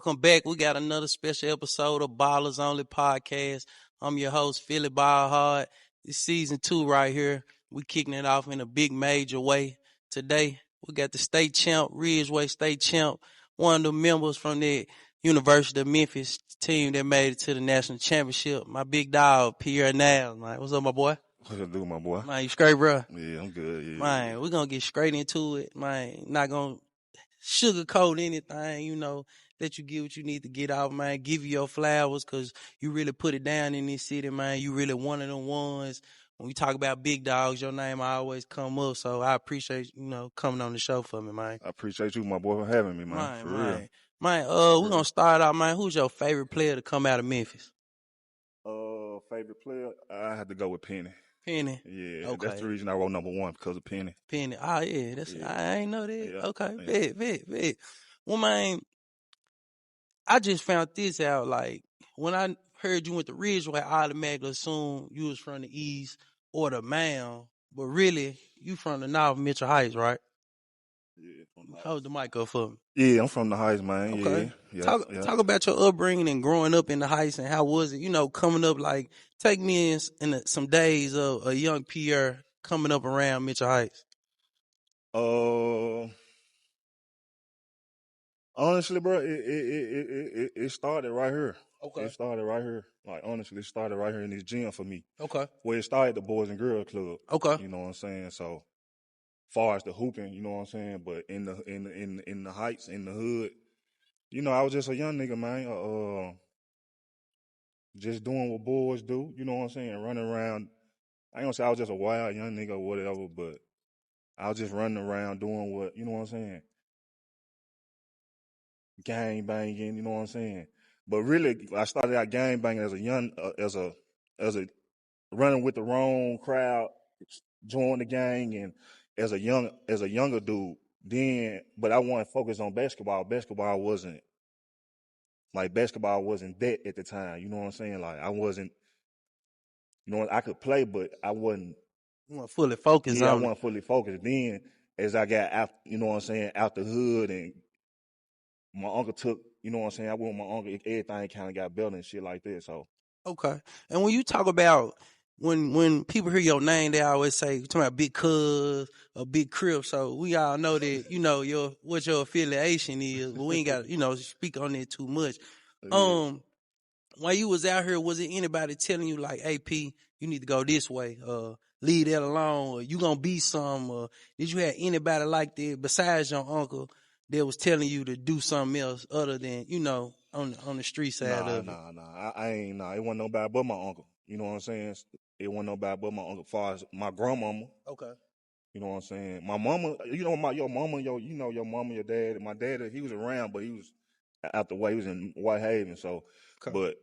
Welcome back. We got another special episode of Ballers Only Podcast. I'm your host, Philly Ball Hard. This season 2 right here. We kicking it off in a big major way. Today, we got the state champ, Ridgeway state champ, one of the members from the University of Memphis team that made it to the national championship. My big dog, Pierre Niles, man. What's up, my boy? What you do, my boy? Man, you straight, bro? Yeah, I'm good. Yeah. Man, we're going to get straight into it. Man, not going to sugarcoat anything, let you get what you need to get out, man. Give you your flowers because you really put it down in this city, man. You really one of them ones. When we talk about big dogs, your name always come up. So I appreciate, coming on the show for me, man. I appreciate you, my boy, for having me, man. For real. Man, we're going to start out, man. Who's your favorite player to come out of Memphis? Favorite player? I had to go with Penny. Penny? Yeah, okay. That's the reason I wrote number 1, because of Penny. Penny. Oh, yeah. I ain't know that. Yeah. Okay, bet. Well, man, I just found this out, like, when I heard you went to Ridgeway, I automatically assumed you was from the East or the Mound, but really, you from the North Mitchell Heights, right? Yeah. Hold the mic up for me. Yeah, I'm from the Heights, man. Okay. Yeah. Talk about your upbringing and growing up in the Heights and how was it, coming up, like, take me in some days of a young Pierre coming up around Mitchell Heights. Honestly, bro, it started right here. Okay. It started right here. Like, honestly, it started right here in this gym for me. Okay. Where it started the Boys and Girls Club. Okay. You know what I'm saying? So, far as the hooping, you know what I'm saying? But in the Heights, in the hood, I was just a young nigga, man. Just doing what boys do, you know what I'm saying? Running around. I ain't gonna say I was just a wild young nigga or whatever, but I was just running around doing what, you know what I'm saying? Gang banging, you know what I'm saying? But really, I started out gang banging as a young, as a running with the wrong crowd, joined the gang, and as a younger dude. Then, but I wanted to focus on basketball. Basketball wasn't that at the time. You know what I'm saying? Like, I wasn't. I could play, but I wasn't. You want fully focused on I it. wasn't fully focused. Then, as I got out, you know what I'm saying, out the hood, and my uncle took, you know what I'm saying, I went with my uncle, everything kind of got built and shit like that, so. Okay. And when you talk about, when people hear your name, they always say, you're talking about Big Cuz or Big Crip, so we all know that, what your affiliation is, but we ain't got to, speak on that too much. Yeah. While you was out here, was it anybody telling you, like, hey, P, you need to go this way, leave that alone, or you gonna be some, or did you have anybody like that besides your uncle that was telling you to do something else other than, on the street side of it? Nah. I ain't, it wasn't nobody but my uncle. You know what I'm saying? It wasn't nobody but my uncle. As far as my grandmama. Okay. You know what I'm saying? My mama, your mama, your mama, your dad. My dad, he was around, but he was out the way. He was in Whitehaven, so. Okay. But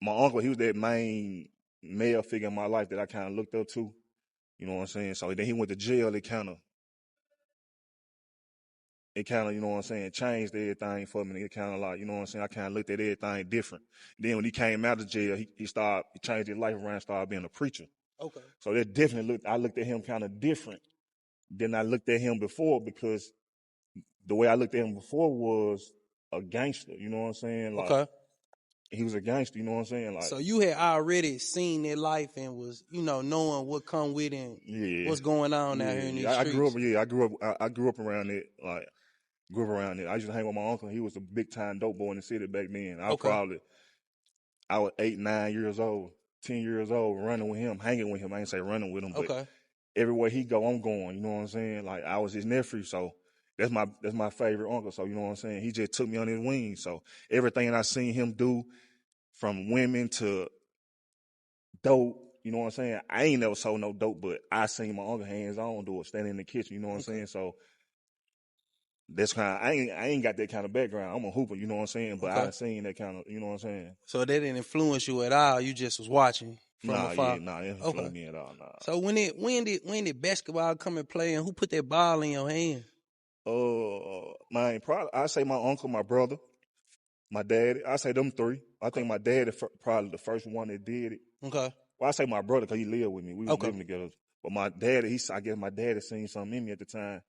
my uncle, he was that main male figure in my life that I kind of looked up to. You know what I'm saying? So then he went to jail. It kind of, you know what I'm saying, changed everything for me. It kind of like, you know what I'm saying, I kind of looked at everything different. Then when he came out of jail, he changed his life around, started being a preacher. Okay. So that definitely I looked at him kind of different than I looked at him before, because the way I looked at him before was a gangster, you know what I'm saying? Like, okay. He was a gangster, you know what I'm saying? Like, so you had already seen that life and was, knowing what come with it and what's going on out here in these streets. I grew up around it, like, I used to hang with my uncle. He was a big time dope boy in the city back then. I was 8, 9 years old, 10 years old, running with him, hanging with him. I ain't say running with him, but everywhere he go, I'm going. You know what I'm saying? Like, I was his nephew, so that's my favorite uncle. So you know what I'm saying? He just took me on his wings. So everything I seen him do, from women to dope, you know what I'm saying? I ain't never sold no dope, but I seen my uncle hands on do it, standing in the kitchen. You know what I'm saying? So. That's kind of, I ain't got that kind of background. I'm a hooper, you know what I'm saying? But I seen that kind of, you know what I'm saying? So that didn't influence you at all. You just was watching from afar. It didn't influence me at all. Nah. So when did basketball come and play, and who put that ball in your hand? I say my uncle, my brother, my daddy. I say them three. I think my dad is probably the first one that did it. Okay. Well, I say my brother because he lived with me. We was living together. But my dad, I guess my dad had seen something in me at the time.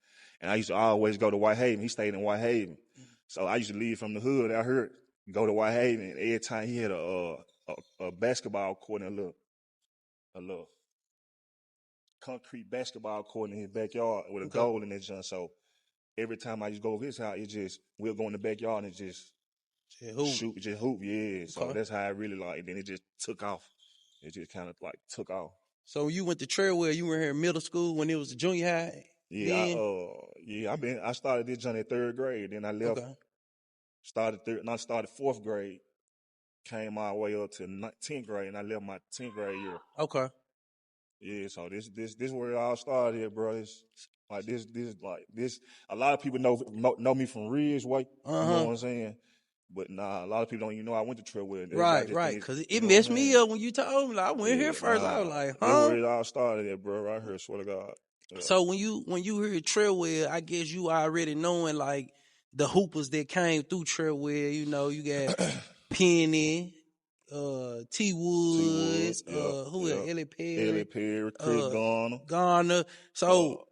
And I used to always go to Whitehaven. He stayed in Whitehaven. So I used to leave from the hood out here, go to Whitehaven, and every time he had a basketball court in a little concrete basketball court in his backyard with a goal in that junk. So every time I just go over his house, we'll go in the backyard and just hoop, yeah. So that's how I really like. Then it just took off. It just kind of like took off. So you went to Treadwell. You were here in middle school when it was junior high. Yeah, I started this junk in 3rd grade. Then I left. Started fourth grade. Came all the way up to 10th grade, and I left my 10th grade year. Okay. Yeah, so this where it all started here, bro. It's like this. A lot of people know me from Ridgeway. You know what I'm saying? But nah, a lot of people don't even know I went to Treadwell. Right. Because it messed me up when you told me. Like, I went here first. I was like, huh? That's where it all started at, bro. Right here, swear to God. Yeah. So when you hear Treadwell, I guess you already knowing like the hoopers that came through Treadwell. You know, you got Penny, T Woods, who else? Ellie Pierre, Chris Garner. So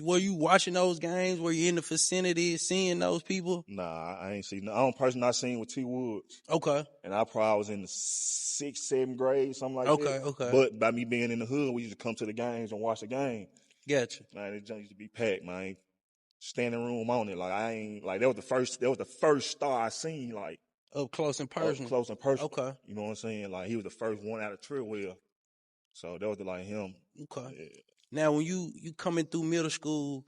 were you watching those games? Were you in the vicinity seeing those people? Nah, I ain't seen. The only person I seen was T Woods. Okay. And I probably was in the 6th, 7th grade, something like that. Okay. But by me being in the hood, we used to come to the games and watch the game. Gotcha. Man, it used to be packed, man. Standing room on it. Like I ain't like that was the first star I seen, like up close and personal. Okay. You know what I'm saying? Like he was the first one out of Treadwell. So that was like him. Okay. Yeah. Now when you coming through middle school,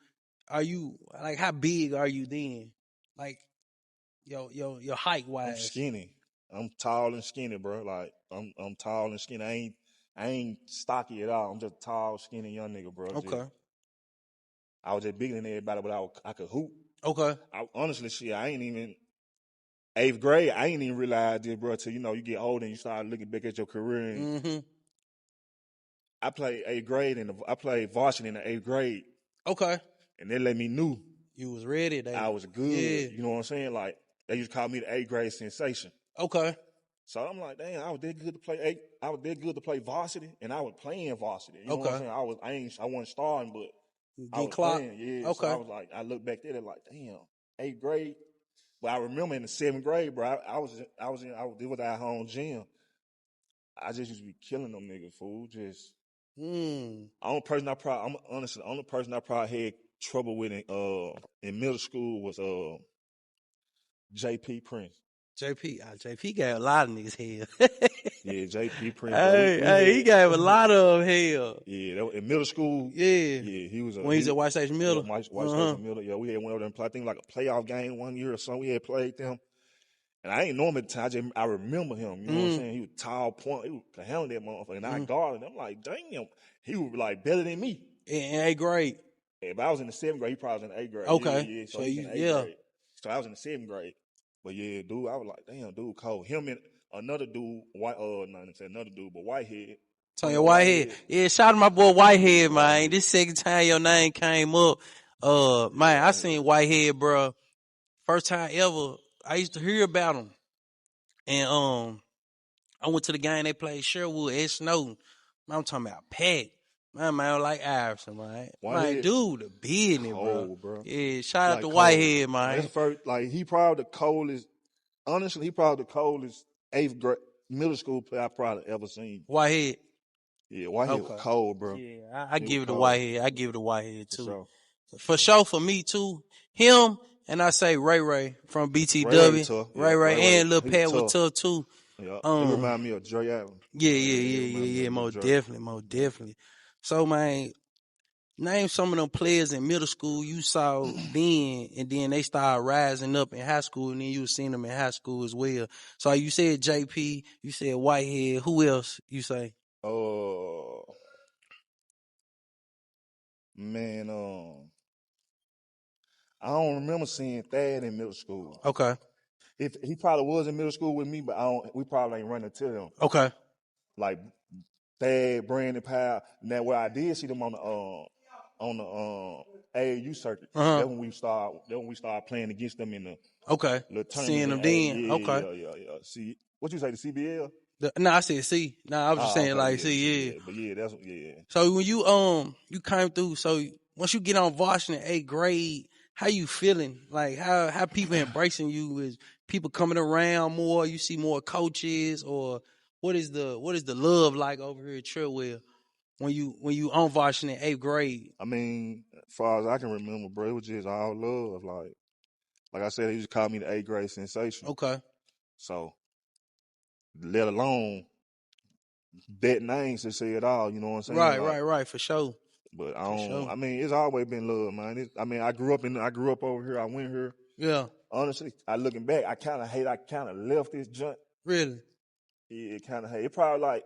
are you like how big are you then? Like your height wise. I'm skinny. I'm tall and skinny, bro. Like I'm tall and skinny. I ain't stocky at all. I'm just a tall, skinny young nigga, bro. Okay. I was just bigger than everybody, but I could hoop. Okay. Honestly, I ain't even 8th grade. I ain't even realize this, bro, till you get older and you start looking back at your career. And I played 8th grade and I played varsity in the 8th grade. Okay. And they let me know you was ready. I was good. Yeah. You know what I'm saying? Like they used to call me the 8th grade sensation. Okay. So I'm like, damn, I was that good to play I was that good to play varsity, and I was playing varsity. You know what I'm saying? I wasn't starting, but I was playing. Yeah. Okay. So I was like, I look back there, like, damn, 8th grade. But I remember in the 7th grade, bro, it was our home gym. I just used to be killing them niggas, fool. Just the only person I probably had trouble with in middle school was JP Prince. JP got a lot of niggas hell. Yeah, JP Prince. He gave a lot of hell. Yeah, in middle school. Yeah, he was. When he's at White Station Middle. Yeah, White Station Middle. Yeah, we had went over there and played, I think like a playoff game one year or something. We had played them. And I ain't know him at the time. I remember him. You know what I'm saying? He was tall, point. He could handle that motherfucker. And I guarded him. I'm like, damn. He was like better than me. In 8th grade. Yeah, but I was in the 7th grade. He probably was in the 8th grade. Okay. Yeah, so he's in the 8th grade. So I was in the 7th grade. But yeah, dude, I was like, damn, dude, cold. Him and another dude, Whitehead. Tanya Whitehead. Yeah, shout out to my boy Whitehead, man. This second time your name came up. Man, I seen Whitehead, bro. First time ever. I used to hear about him. And I went to the game they played Sherwood at Snowden. Man, I'm talking about Pat. Man, like Iverson, man. Man, dude, the business, bro. Yeah, shout out to Whitehead, man. That's first, like, he probably the coldest, honestly, 8th grade, middle school player I probably ever seen. Whitehead. Yeah, Whitehead was cold, bro. Yeah, I give it to Whitehead. I give it to Whitehead, too. For sure, for me, too. Him, and I say Ray from BTW. Ray and Lil Pat was tough, too. Yeah, it remind me of Dre Allen. Yeah, most definitely. So, man, name some of them players in middle school you saw then, and then they started rising up in high school, and then you seen them in high school as well. So you said JP, you said Whitehead. Who else you say? Man, I don't remember seeing Thad in middle school. Okay. If he probably was in middle school with me, but we probably ain't running to them. Okay. Like Thad, Brandon Powell. Now where I did see them on the AAU circuit. That's when we start playing against them in the little tournament. Seeing them then. Yeah. See, what you say, the CBL? I said C. I was just saying C, yeah. But yeah, So when you came through, so once you get on varsity in 8th grade, how you feeling? Like how people embracing you? Is people coming around more? You see more coaches, or what is the love like over here at Treadwell when you on varsity in 8th grade? I mean, as far as I can remember, bro, it was just all love. Like I said, they used to call me the 8th grade sensation. Okay. So, let alone that name to say it all. You know what I'm saying? Right, for sure. But I For don't. sure. I mean, it's always been love, man. I grew up over here. I went here. Yeah. Honestly, looking back, I kind of left this junk. Really? Yeah, it kind of hate. It probably like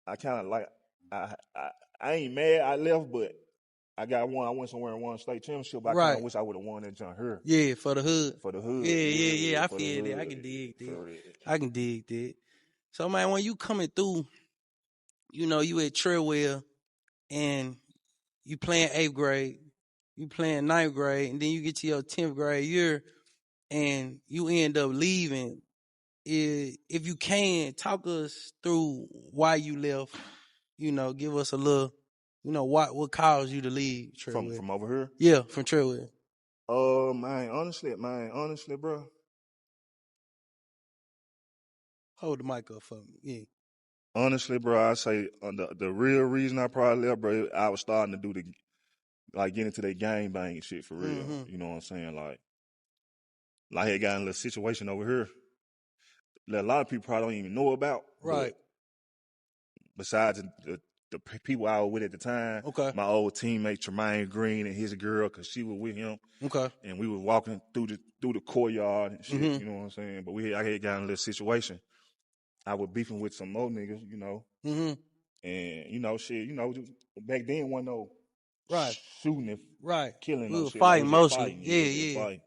I kind of like I ain't mad I left, but I went somewhere and won a state championship. But I kind of wish I would have won that junk here. Yeah, for the hood. For the hood. Yeah. I for feel the that. I hood. can dig that. For it. I can dig that. So man, when you coming through, you know, you at Treadwell and you playing 8th grade, you playing 9th grade, and then you get to your 10th grade year and you end up leaving. If you can, talk us through why you left, you know, give us a little, you know, what caused you to leave Treadwell. From over here? Yeah, from Treadwell. Man, honestly, bro. Hold the mic up for me. Yeah. Honestly, bro, I say the real reason I probably left, bro, I was starting to do get into that gang bang shit for real. Mm-hmm. You know what I'm saying? Like I had gotten a little situation over here that a lot of people probably don't even know about. Right. Besides the people I was with at the time, okay, my old teammate Tremaine Green and his girl, cause she was with him. Okay. And we were walking through the courtyard and shit. Mm-hmm. You know what I'm saying? But I had gotten a little situation. I was beefing with some more niggas, you know. Mm-hmm. And, you know, shit, you know, back then wasn't no Right. shooting and killing We no were shit. fighting mostly. Fighting. Yeah. Fighting.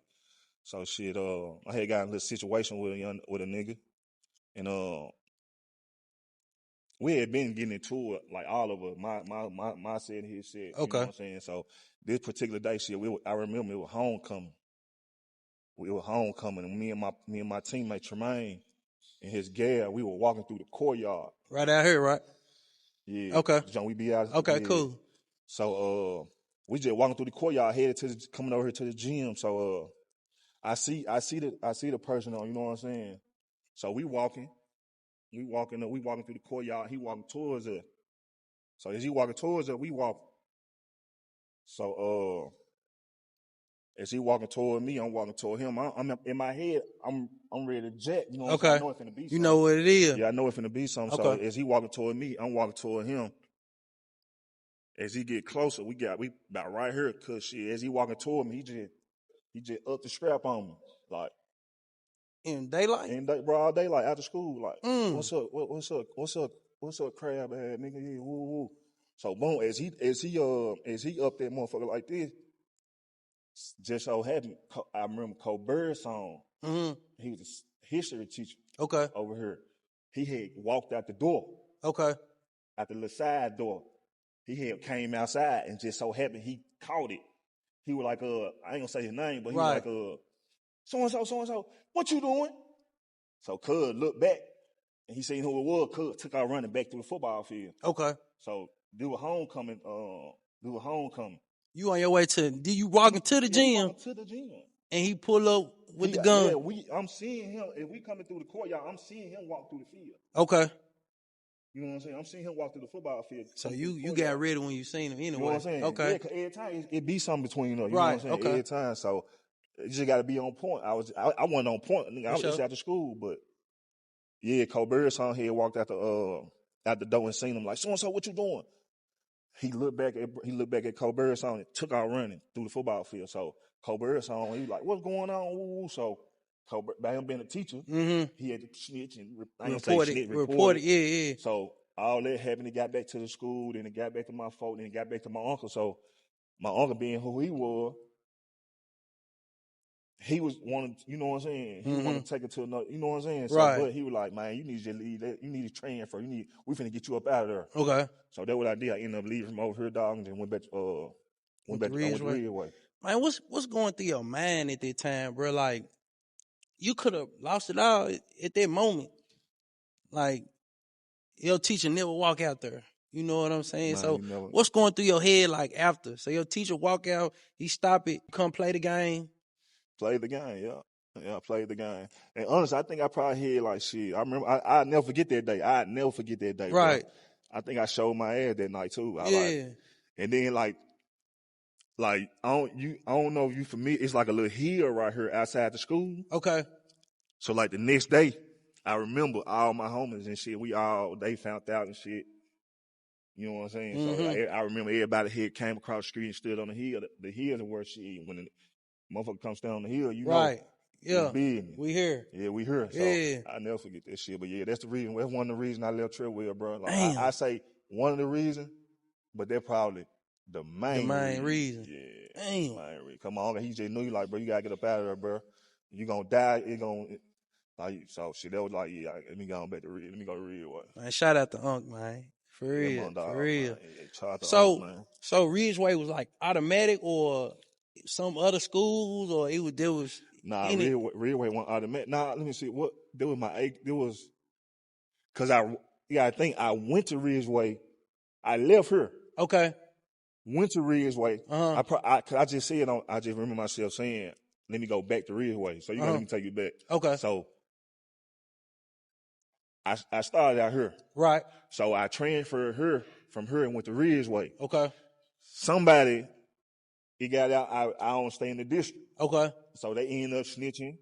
So shit, I had gotten a little situation with a nigga. And we had been getting into it, like all of us, my set and his set. Okay. You know what I'm saying? So this particular day, shit, I remember it was homecoming. And me and my teammate Tremaine and his gal, we were walking through the courtyard. Right out here, right? Yeah. Okay. John, we be out. Okay, yeah. cool. So we just walking through the courtyard, headed coming over here to the gym. So I see the person on, you know what I'm saying? So we walking through the courtyard, he walking towards us. So as he walking towards us, we walk. So as he walking toward me, I'm walking toward him. I'm in my head, I'm ready to jet. You know what I'm saying? I know it's finna be something. You know what it is. Yeah, I know it's finna be something. Okay. So as he walking toward me, I'm walking toward him. As he get closer, we about right here, cause shit, as he walking toward me, he just upped the strap on me. Like in daylight? Broad daylight after school. Like, what's up, crab ass nigga? Yeah, woo woo. So boom, as he up that motherfucker like this, just so happened, I remember Colbert's song. Mm-hmm. He was a history teacher. Okay. Over here. He had walked out the door. Okay. Out the little side door. He had came outside and just so happened he caught it. He was like, I ain't gonna say his name, but he was like, so-and-so, what you doing? So Cuz looked back and he seen who it was. Cuz took out running back to the football field. Okay. So do a homecoming. You on your way you walking to the gym? Walking to the gym. And he pull up with the gun. Yeah, I'm seeing him. If we coming through the courtyard, I'm seeing him walk through the field. Okay. You know what I'm saying? I'm seeing him walk through the football field. So you got ready when you seen him anyway. You know what I'm saying? Okay. Yeah, cause every time it be something between us. You right. know what I'm saying? Okay. Every time. So you just gotta be on point. I wasn't on point. I was just after school, but yeah, Colbert's son here walked out the door and seen him like, so what you doing? He looked back at Colbert's son and took out running through the football field. So Colbert's son, he was like, what's going on? Ooh. So Colbert, by him being a teacher, he had to snitch and report it. Yeah. So all that happened. He got back to the school, then it got back to my folk, then it got back to my uncle. So my uncle being who he was wanted, you know what I'm saying? He wanted to take it to another, you know what I'm saying? So, right. But he was like, man, you need to leave that. You need to train for. We finna get you up out of there. Okay. So that's what I did. I ended up leaving from over here, dog, and then went back to Ridgeway. Man, what's going through your mind at that time, bro? Like, you could have lost it all at that moment. Like, your teacher never walk out there. You know what I'm saying? Nah, So you never what's going through your head like after? So your teacher walk out, he stop it, come play the game. play the game. Yeah, I played the game. And honestly, I think I probably had like shit. I remember. I never forget that day. I never forget that day, bro. Right. I think I showed my ass that night too. Yeah. And then like I don't know if you familiar. It's like a little hill right here outside the school. Okay. So like the next day, I remember all my homies and shit. They found out and shit. You know what I'm saying? So I remember everybody here came across the street and stood on the hill. The hill is where shit when the motherfucker comes down the hill, you know. Yeah. It's business. We here. Yeah, we here. So Yeah. I never forget that shit. But yeah, that's the reason. That's one of the reasons I left Treadwell, bro. Like Damn. I say one of the reasons, but they're probably the main reason. Yeah. Damn. Main reason. Come on, he just knew you like, bro, you gotta get up out of there, bro. You gonna die, like so shit. That was like, yeah, let me go back to Ridge. Let me go to Ridgeway. Man, shout out to Unc, man. For real. Yeah, dog, for real. Man. So Ridgeway was like automatic or some other schools or there was Nah, Ridgeway wasn't automatic. Nah, let me see. What there was cause I think I went to Ridgeway. I left here. Okay. Went to Ridgeway. Cause I just said I just remember myself saying, let me go back to Ridgeway. So you gotta let me take you back. Okay. So I started out here. Right. So I transferred from here and went to Ridgeway. Okay. Somebody, he got out, I don't stay in the district. Okay. So they ended up snitching.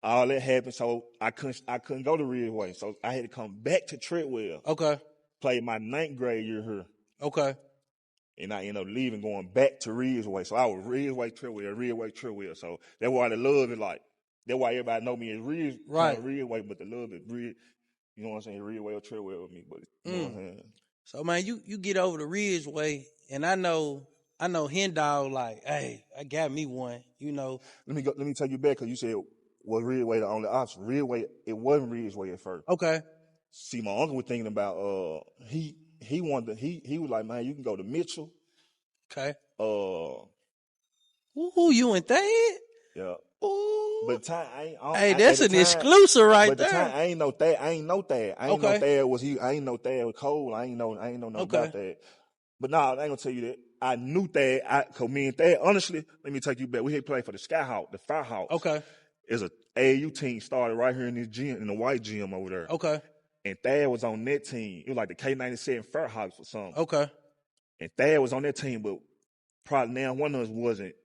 All that happened. So I couldn't go to Ridgeway. So I had to come back to Treadwell. Okay. Play my 9th grade year here. Okay. And I ended up leaving, going back to Ridgeway. So I was Ridgeway, Treadwell. So that's why the love is like, that's why everybody know me as Ridgeway, but the love is Ridge. You know what I'm saying? Ridgeway or Treadwell with me, but you know what I'm saying? So man, you get over the Ridgeway, and I know Hendall like, hey, I got me one, you know. Let me take you back because you said was Ridgeway the only option. Ridgeway, it wasn't Ridgeway at first. Okay. See, my uncle was thinking about he was like, man, you can go to Mitchell. Okay. Ooh, you and Thad? Yeah. Ooh. But time hey, that's an exclusive right there. But the time I ain't know Thad. I ain't know Thad was cold. I ain't know nothing about that. But nah, I ain't gonna tell you that. I knew Thad. Cause me and Thad, honestly, let me take you back. We had played for the Skyhawk, the Firehawks. Okay. It's a AAU team started right here in this gym, in the white gym over there. Okay. And Thad was on that team. It was like the K97 Firehawks or something. Okay. And Thad was on that team, but probably now one of us wasn't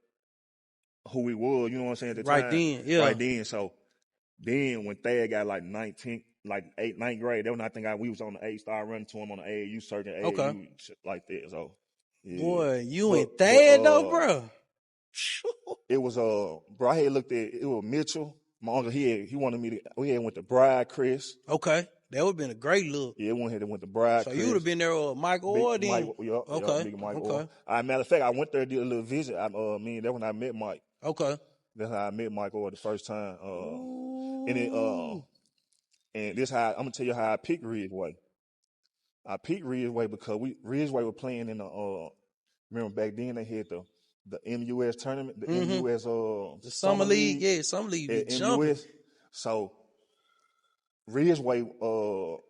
who we was, you know what I'm saying, at the time. Right then, yeah. Right then. So then when Thad got like 9th grade, then I think we was on the 8, started running to him on the AAU circuit, AAU shit like that. So yeah. Boy, and Thad though, bro. It was bro, I had looked at it was Mitchell. My uncle, we had went to Bride Chris. Okay. That would have been a great look. Yeah, went to Bride Chris. So you would have been there with Michael Orr then? Okay. Big Mike Orr. Matter of fact, I went there, did a little visit. That's when I met Mike. Okay. That's how I met Mike Orr the first time. And this how I'm gonna tell you how I picked Ridgeway. I picked Ridgeway because Ridgeway were playing in the remember back then they had the MUS tournament, the MUS the summer league, yeah, summer league at MUS. So Ridgeway,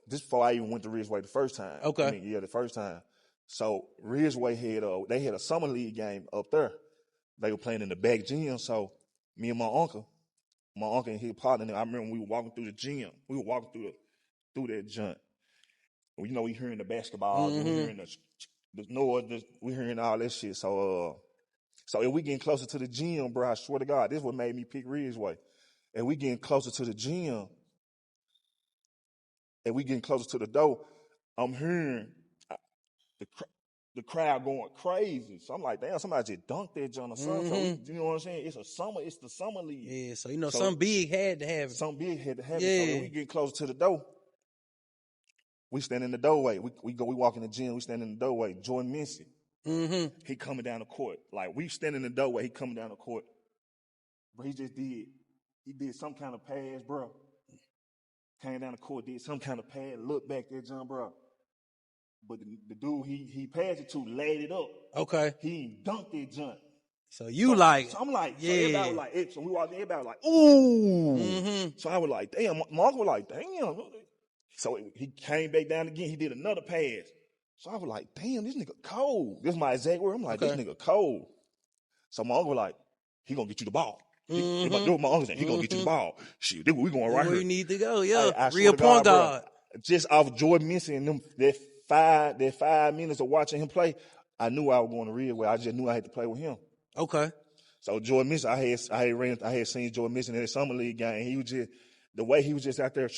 this before I even went to Ridgeway the first time. Okay. The first time. So Ridgeway had a summer league game up there. They were playing in the back gym. So me and my uncle and his partner, I remember we were walking through the gym. We were walking through that joint. You know, we hearing the basketball, we hearing the noise, we hearing all that shit. So if we getting closer to the gym, bro, I swear to God, this is what made me pick Ridgeway. And we getting closer to the gym, and we getting closer to the door, I'm hearing the crowd going crazy. So I'm like, damn, somebody just dunked that joint or something. So you know what I'm saying? It's the summer league. Yeah, so something big had to happen. Something big had to happen. Yeah. So when we get closer to the door, we stand in the doorway. We walk in the gym, we stand in the doorway. Jordan Mincy. He coming down the court. Like we stand in the doorway, he coming down the court. But he did some kind of pass, bro. Came down the court, did some kind of pass, looked back there, John, bro. But the dude he passed it to laid it up. Okay. He dunked that junk. So I'm like, yeah. So everybody was like, so we walked in, everybody was like, ooh. So I was like, damn. My uncle was like, damn. So he came back down again. He did another pass. So I was like, damn, this nigga cold. This is my exact word. I'm like, Okay. this nigga cold. So my uncle was like, he gonna get you the ball. That's what my uncle said. He gonna get you the ball. Shit, we going right Where here. you need to go, yeah. I Real swear to God, point guard. bro, just off Jordan Minson and them that 5 minutes of watching him play, I knew I was going to Ridgeway. I just knew I had to play with him. Okay. So Jordan Minson, I had seen Jordan Minson in the summer league game. He was just the way he was just out there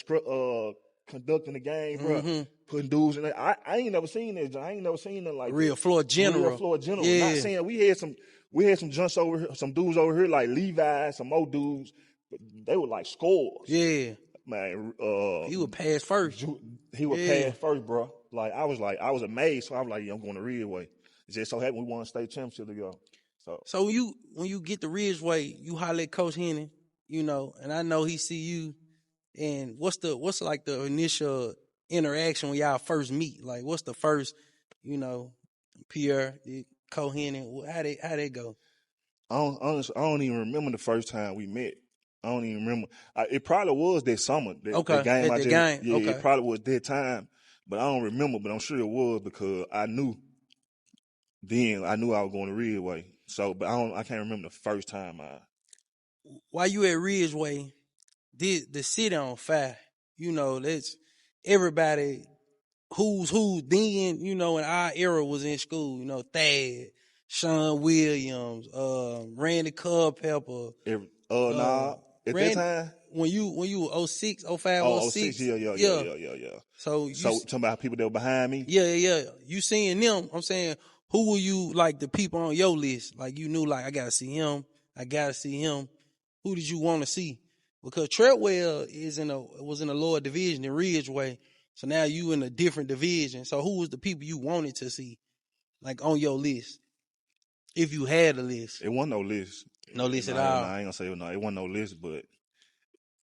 conducting the game, bro, putting dudes in there. I ain't never seen that. I ain't never seen nothing like Real that. floor general. Real floor general. Yeah. Not saying we had some junks over here, some dudes over here like Levi, some old dudes, but they were like scores. Yeah. Man, he would pass first. He would pass first, bro. Like I was amazed. So I was like, yeah, I'm going to Ridgeway. It just so happened we won a state championship together. So when you get to Ridgeway, you holler at Coach Henning, you know, and I know he see you. And what's like the initial interaction when y'all first meet? Like, what's the first, you know, Pierre, Coach Henning, how they go? I don't even remember the first time we met. I don't even remember. It probably was that summer. Okay. The game At the game. Yeah, okay. It probably was that time. But I don't remember, but I'm sure it was because I knew I was going to Ridgeway. So, but I can't remember the first time While you at Ridgeway, the city on fire. You know, that's everybody who's who then, you know, in our era was in school, you know, Thad, Sean Williams, Randy Culpepper. At that time? When you were 06, 05, 06. Yeah. So talking about people that were behind me? Yeah. You seeing them, I'm saying, who were you, like, the people on your list? Like, you knew, like, I gotta see him. Who did you want to see? Because Treadwell was in a lower division than Ridgeway. So now you in a different division. So who was the people you wanted to see, like, on your list? If you had a list. It wasn't no list. No list at all. I ain't gonna say no. It wasn't no list, but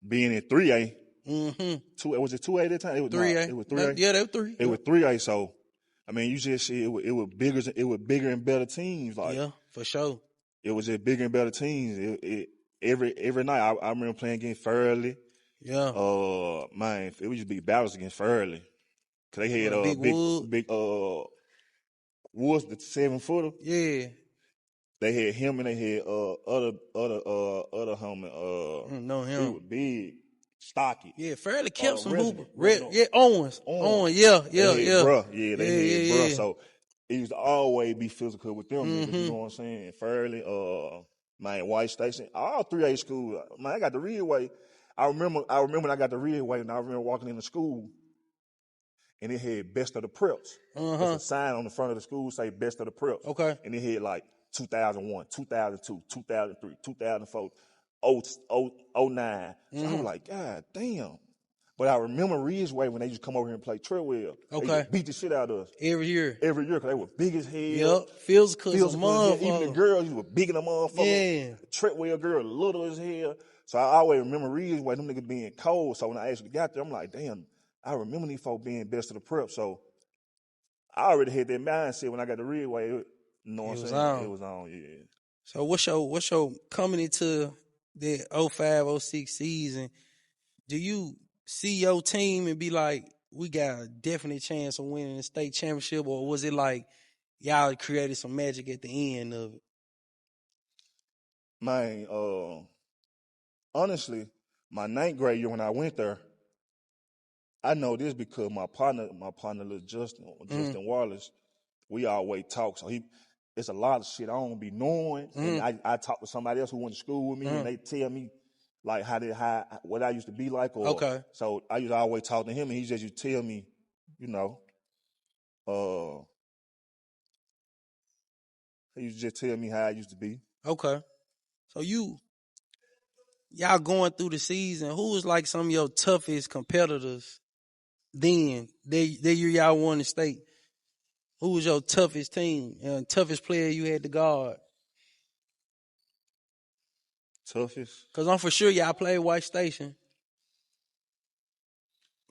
being in 3A, was it 2A that time? It was 3A. It was 3A. Yeah, they were 3. It was 3A. So, I mean, you just see it was bigger. It was bigger and better teams. Like, yeah, for sure. It was just bigger and better teams. Every night I remember playing against Fairley. Yeah. Man, it would just be battles against Fairley. Cause they had big Woods, the 7-footer. Yeah. They had him and they had other homie. Know him. He was big, stocky. Yeah, Fairly kept some hooper. Owens. Yeah. They had bruh. So it used to always be physical with them niggas, you know what I'm saying? Fairly, man, White Station, all 3A schools. Man, I got the Ridgeway. I remember when I got the Ridgeway, and I remember walking into school, and it had best of the preps. There's a sign on the front of the school say best of the preps. Okay. And it had like 2001, 2002, 2003, 2004, 09. So I was like, God damn. But I remember Ridgeway when they used to come over here and play Treadwell. Okay. They used to beat the shit out of us. Every year. Because they were big as hell. Yep. Physical as a motherfucker. Even the girls, you were big in the motherfucker. Yeah. Treadwell girl, little as hell. So I always remember Ridgeway, them niggas being cold. So when I actually got there, I'm like, damn, I remember these folks being best of the prep. So I already had that mindset when I got the Ridgeway. You know what I'm saying? It was on, yeah. So what's your coming into the 05-06 season? Do you see your team and be like, we got a definite chance of winning the state championship, or was it like y'all created some magic at the end of it? Man, honestly, my 9th grade year when I went there, I know this because my partner, little Justin Wallace, we always talk. So it's a lot of shit I don't be knowing. And I talk to somebody else who went to school with me, and they tell me like what I used to be like. So I used to always talk to him, and he just used to tell me, you know, he used to just tell me how I used to be. Okay. So y'all going through the season, who was like some of your toughest competitors then, that year y'all won the state? Who was your toughest team and toughest player you had to guard? Toughest? Because I'm for sure y'all played White Station.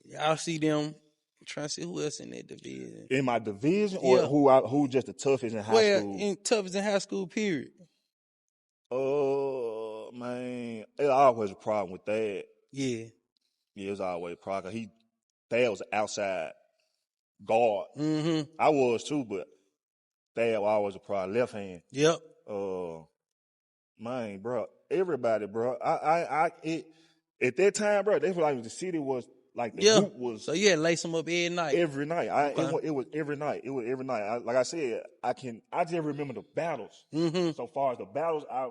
Y'all see them. I'm trying to see who else in that division. In my division, or who just the toughest in high school? Toughest in high school, period. Man, it always a problem with that. Yeah. Yeah, it was always a problem. Dad was outside. guard. Mm-hmm. I was too, but Thad was always a probably left hand. Yep. Man, bro, everybody, bro. At that time, bro, they feel like the city was like the hoop was. So you had to lace them up every night. Every night, it was every night. It was every night. Like I said, I just remember the battles. Mm-hmm. So far as the battles, I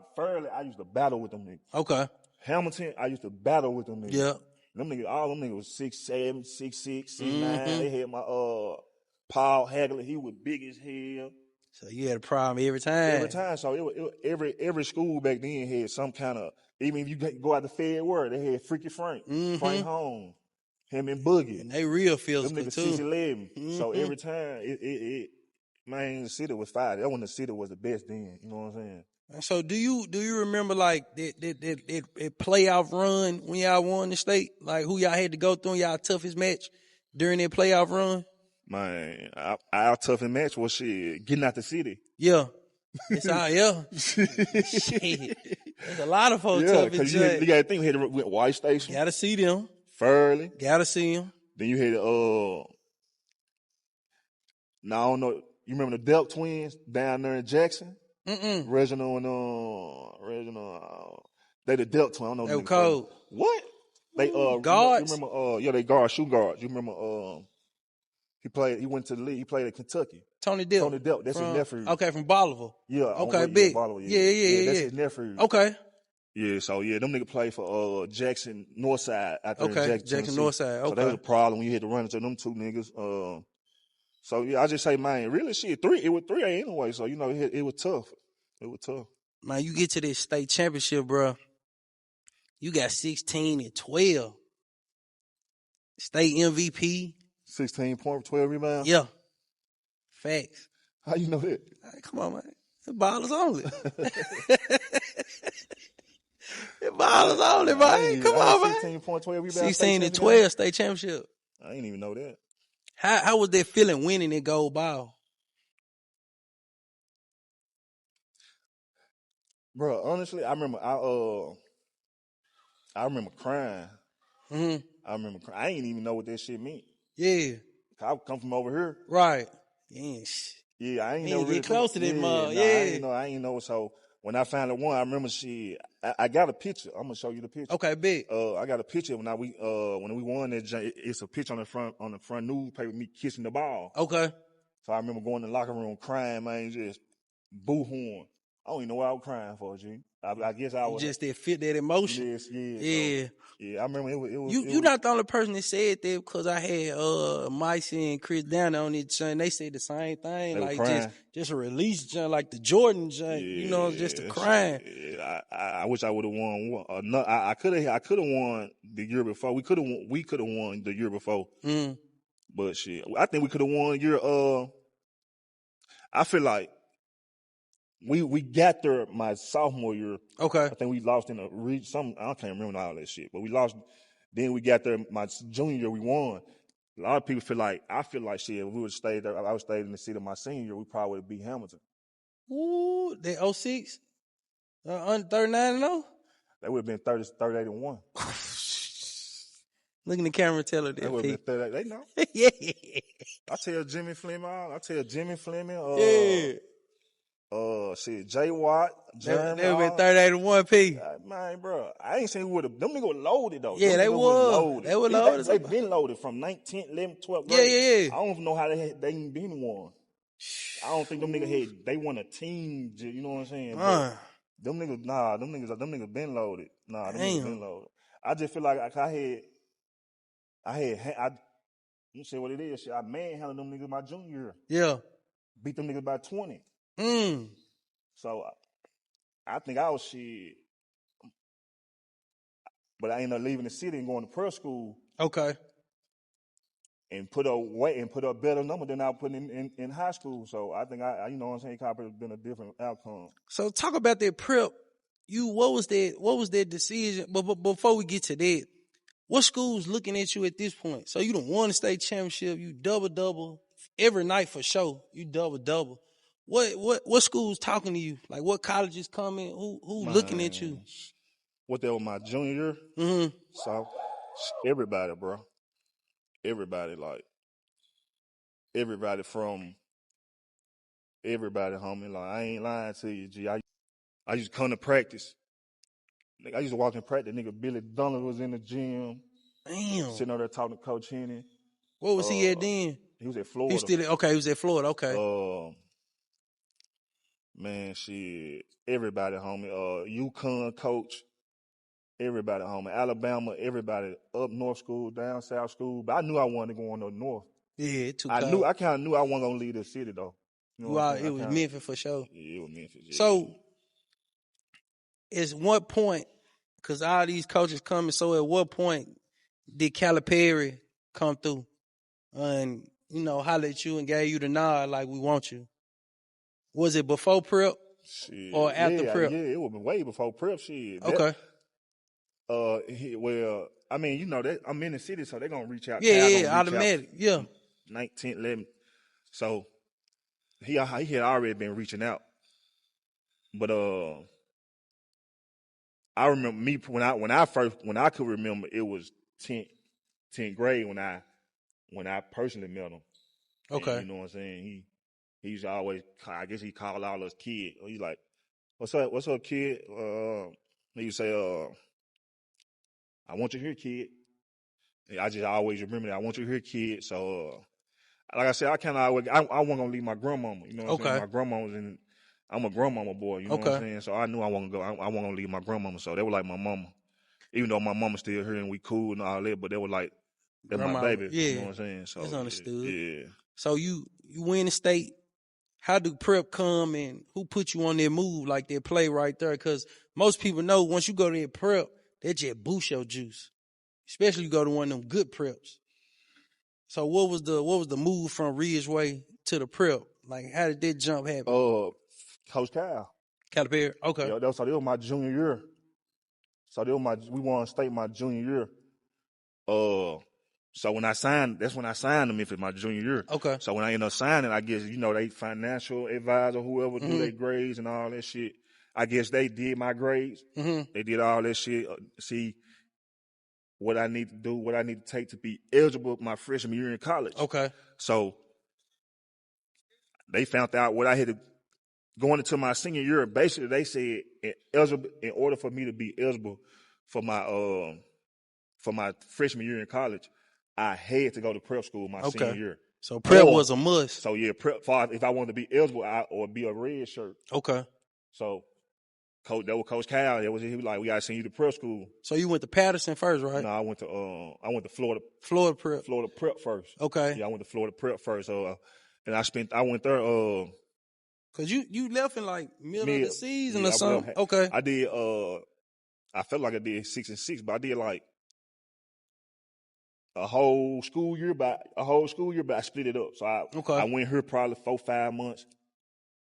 used to battle with them niggas. Okay. Hamilton, I used to battle with them niggas. Yeah. Them niggas, all them niggas was 6'7", 6'6", 6'9". They had my Paul Hagler. He was big as hell. So you had a problem every time. Every time. So every school back then had some kind of. Even if you go out the Fed Word, they had Freaky Frank, Frank Holmes, him and Boogie. And they real physical them niggas too. 6'11". So every time man, the city was fire. That when the city was the best then. You know what I'm saying? So do you remember like that playoff run when y'all won the state? Like who y'all had to go through in y'all toughest match during that playoff run? Man, our toughest match was getting out the city. Yeah. It's out, yeah. Shit. There's a lot of folks tough. Because you got to think we had to went White Station. Gotta see them. Furley. Gotta see them. Then you had now I don't know. You remember the Delk twins down there in Jackson? Reginald and they the Delk twins. I don't know. They were cold. What? They guards. You remember? They guards, shoe guards. You remember? He went to the league. He played at Kentucky. Tony Delk. That's his nephew. Okay, from Bolivar. Yeah. Okay, big. Bolivar, Yeah. That's his nephew. Okay. Yeah, so them niggas play for Jackson Northside out there in Jackson Northside. Okay. So that was a problem when you had to run into them two niggas. So yeah, I just say, man, really shit, it was 3A anyway, so you know it was tough. It was tough. Man, you get to this state championship, bro. You got 16 and 12. State MVP. 16 points, 12 rebounds? Yeah. Facts. How you know that? Hey, come on, man. The ballers only. The ballers only, man. Come on, man. 16 points, 12 rebounds. 16 and 12 state championship. I didn't even know that. How was that feeling winning that gold ball? Bro, honestly, I remember crying. Mm-hmm. I remember crying. I didn't even know what that shit meant. Yeah. I come from over here. Right. Yes. Yeah, I ain't know. Really get close to that mug. Yeah. I ain't know. So when I finally won, I remember I got a picture. I'm gonna show you the picture. Okay, big. I got a picture when we won that. It's a picture on the front newspaper, me kissing the ball. Okay. So I remember going in the locker room crying, man, just boo-hooing. I don't even know what I was crying for, G. I guess I was. You just didn't fit that emotion. Yes, yeah. Yeah. So, yeah, I remember it was. You're not the only person that said that because I had Mike and Chris down on it, and they said the same thing. They like just a release junk, like the Jordan junk, just a crying. Yeah, I wish I would have won. I could have won the year before. We could have won the year before. Mm. But shit, I think we could have won year. I feel like we got there my sophomore year. Okay. I think we lost in I can't remember all that shit, but we lost. Then we got there my junior year. We won. A lot of people I feel like shit. If we would have stayed there, I would stayed in the city my senior year. We probably would have beat Hamilton. Ooh, that 06? Under 39-0? That would have been 38-1. Look in the camera and tell her that. That would have been 38. They know. Yeah. I tell Jimmy Fleming. Yeah. Shit, J. Watt, Jeremy. They would have been 38-1, P. Man, bro, I ain't saying who would have. Them niggas were loaded though. Yeah, they were. They were loaded. They been loaded from 19th, 11th, 12th grade. Yeah. I don't even know how they ain't been one. I don't think them niggas they won a team. You know what I'm saying? Them niggas been loaded. Them niggas been loaded. I just feel like you say what it is. Shit, I manhandled them niggas my junior year. Yeah. Beat them niggas by 20. So I think I was shit. But I ended up leaving the city and going to prep school. Okay. And put a better number than I was putting in high school. So I think you know what I'm saying, it could have been a different outcome. So talk about that prep. What was that decision? But before we get to that, what school's looking at you at this point? So you done won the state championship, you double every night for sure. You double. What school's talking to you? Like what colleges coming? Who looking at you? What that was my junior year? Mm-hmm. So everybody, bro. Everybody, like everybody, homie. Like, I ain't lying to you, G. I used to come to practice. Nigga, I used to walk in practice. Nigga, Billy Donovan was in the gym. Damn. Sitting over there talking to Coach Henry. What was he at then? He was at Florida. He was at Florida. Okay. Man, shit. Everybody, homie. UConn coach. Everybody, homie. Alabama, everybody. Up north school, down south school. But I knew I wanted to go on up north. Yeah, I kind of knew I wasn't gonna leave the city though. You know it was Memphis for sure. Yeah, it was Memphis. Yeah. So, at what point? Because all these coaches coming. So, at what point did Calipari come through and holler at you and gave you the nod like we want you? Was it before prep or after prep? Yeah, it was way before prep. Shit. Okay. Well, I mean, that I'm in the city, so they're gonna reach out. Yeah, automatic. Yeah. 19, 11. So he had already been reaching out, but I remember me when I could remember, it was 10th grade when I personally met him. Okay. And, you know what I'm saying? He used to always, I guess he called all us kids. He's like, "What's up, kid?" He used to say, "I want you here, kid." And I just always remember that. I want you here, kid. So, like I said, I wasn't gonna leave my grandmama. You know what I'm saying? My grandmama was I'm a grandmama boy. You know what I'm saying? So I knew I wasn't go. I wasn't gonna leave my grandmama. So they were like my mama, even though my mama's still here and we cool and all that. But they were like, "That's my baby." Yeah. You know what I'm saying? So that's understood. Yeah. So you win the state. How do prep come and who put you on their move like their play right there? Because most people know once you go to their prep, they just boost your juice. Especially you go to one of them good preps. So what was the move from Ridgeway to the prep? Like how did that jump happen? Coach Kyle. Calipari. Okay. Yeah, that was my junior year. So we won state my junior year. So when I signed, that's when I signed them. If it's my junior year. Okay. So when I ended up signing, I guess they financial advisor, whoever do their grades and all that shit. I guess they did my grades. Mm-hmm. They did all that shit. See what I need to do, what I need to take to be eligible my freshman year in college. Okay. So they found out what I had to going into my senior year. Basically, they said in order for me to be eligible for my freshman year in college, I had to go to prep school my senior year. So prep was a must. So yeah, prep if I wanted to be eligible or be a red shirt. Okay. So Coach Cal. He was like, "We gotta send you to prep school." So you went to Patterson first, right? No, I went to Florida. Florida prep. Florida prep first. Okay. Yeah, I went to Florida prep first. And I went there. Cause you left in like middle of the season or something. Okay. I did. I felt like I did 6 and 6, but I did like a whole school year. But I split it up. So I went here probably 4-5 months.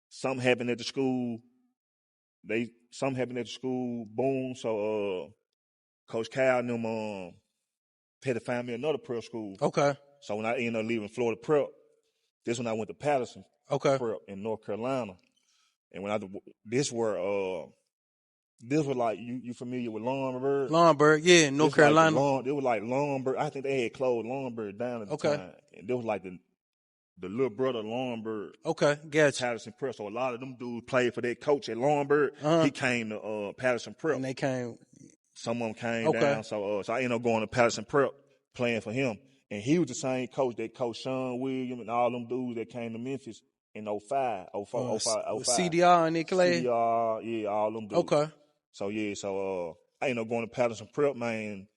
Something happened at the school. Boom. So Coach Cal and them had to find me another prep school. Okay. So when I ended up leaving Florida prep, this when I went to Patterson. Okay. Prep in North Carolina. And when this was like you familiar with Laurinburg? Laurinburg, yeah, North Carolina. It was like Laurinburg. I think they had closed Laurinburg down at the time. And it was like the little brother of Laurinburg. Okay, gotcha. Patterson Prep. So a lot of them dudes played for their coach at Laurinburg. He came to Patterson Prep. And they came. Some of them came down. So I ended up going to Patterson Prep playing for him. And he was the same coach that coached Sean Williams and all them dudes that came to Memphis in 05, 04, 05. CDR in their class? CDR, yeah, all them dudes. Okay. So, yeah, I ended up going to Patterson Prep, man.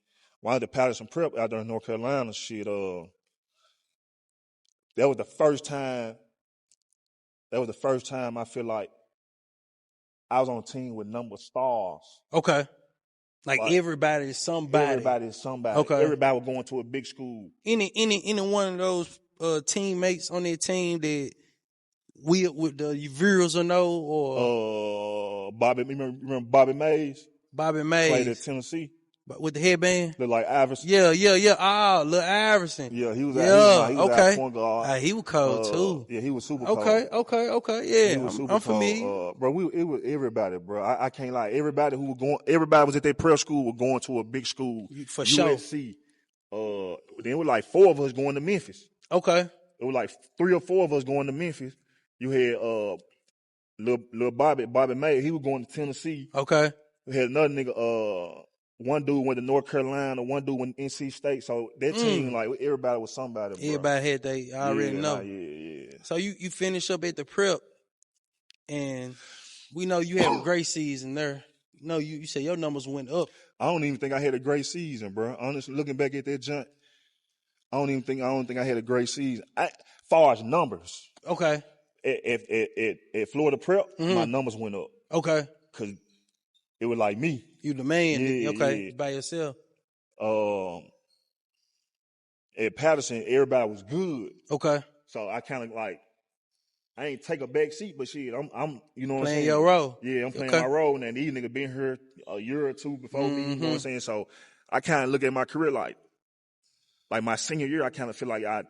When I went to Patterson Prep out there in North Carolina, shit, that was the first time I feel like I was on a team with number stars. Okay. Like everybody is somebody. Everybody is somebody. Okay. Everybody was going to a big school. Any one of those teammates on their team that with the viewers or no or Bobby, remember Bobby Mays? Bobby Mays played at Tennessee. With the headband? Look like Iverson. Yeah. Little Iverson. Yeah, he was okay. Point guard. He was cold too. Yeah, he was super cold. Okay. Yeah, I'm Bro, familiar. it was everybody, bro. I can't lie. Everybody was at their prep school was going to a big school. For sure. USC. Then it was like 4 of us going to Memphis. Okay. It was like 3 or 4 of us going to Memphis. You had little Bobby May. He was going to Tennessee. Okay. We had another nigga. One dude went to North Carolina. One dude went to NC State. So that team, like everybody was somebody. Bro. Everybody had they already know. Yeah. So you finish up at the prep, and we know you had a great season there. No, you said your numbers went up. I don't even think I had a great season, bro. Honestly, looking back at that jump, I don't think I had a great season. Far as numbers. Okay. At Florida Prep, my numbers went up. Okay. Cause it was like me. You the man. Yeah, okay. By yourself. At Patterson, everybody was good. Okay. So I kind of like, I ain't take a back seat, but shit, I'm you know what I'm saying? Playing your role. Yeah, I'm playing my role. And these niggas been here a year or two before me, you know what I'm saying? So I kind of look at my career like my senior year, I kind of feel like I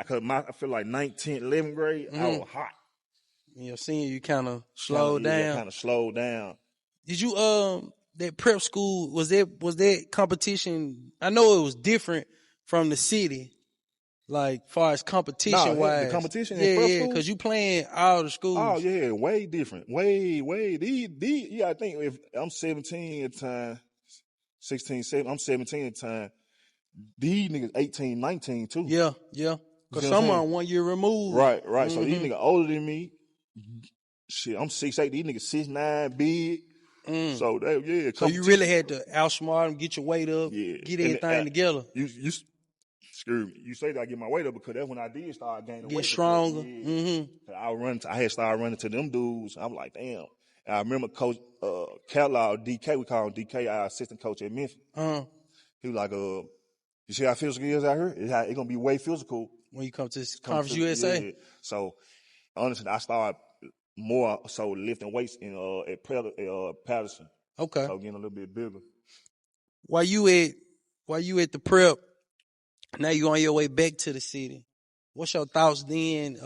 feel like 19th, 11th grade, I was hot. In your senior, you kind of slowed down. Kind of slowed down. Did you that prep school, was that competition? I know it was different from the city, like far as competition wise. The competition in prep school? Because you playing all the schools. Oh yeah, way different. Way. I think if I'm 17 at the time, 16, 17, I'm 17 at the time. These niggas 18, 19 too. Yeah. Because some are 1 year removed. Right. So these niggas older than me. Shit, I'm 6'8". These niggas 6'9", big. So So you really had to outsmart them, get your weight up, get everything together. You screw me. You say that I get my weight up because that's when I did start gaining weight. Get stronger. I had started running to them dudes. I'm like, damn. And I remember Coach Catlaw, DK, we call him DK, our assistant coach at Memphis. He was like, you see how physical he is out here? It's going to be way physical. When you come to Conference USA? Yeah. So, honestly, I started more so lifting weights at Patterson. Okay. So getting a little bit bigger. While you at the prep, now you on your way back to the city. What's your thoughts then?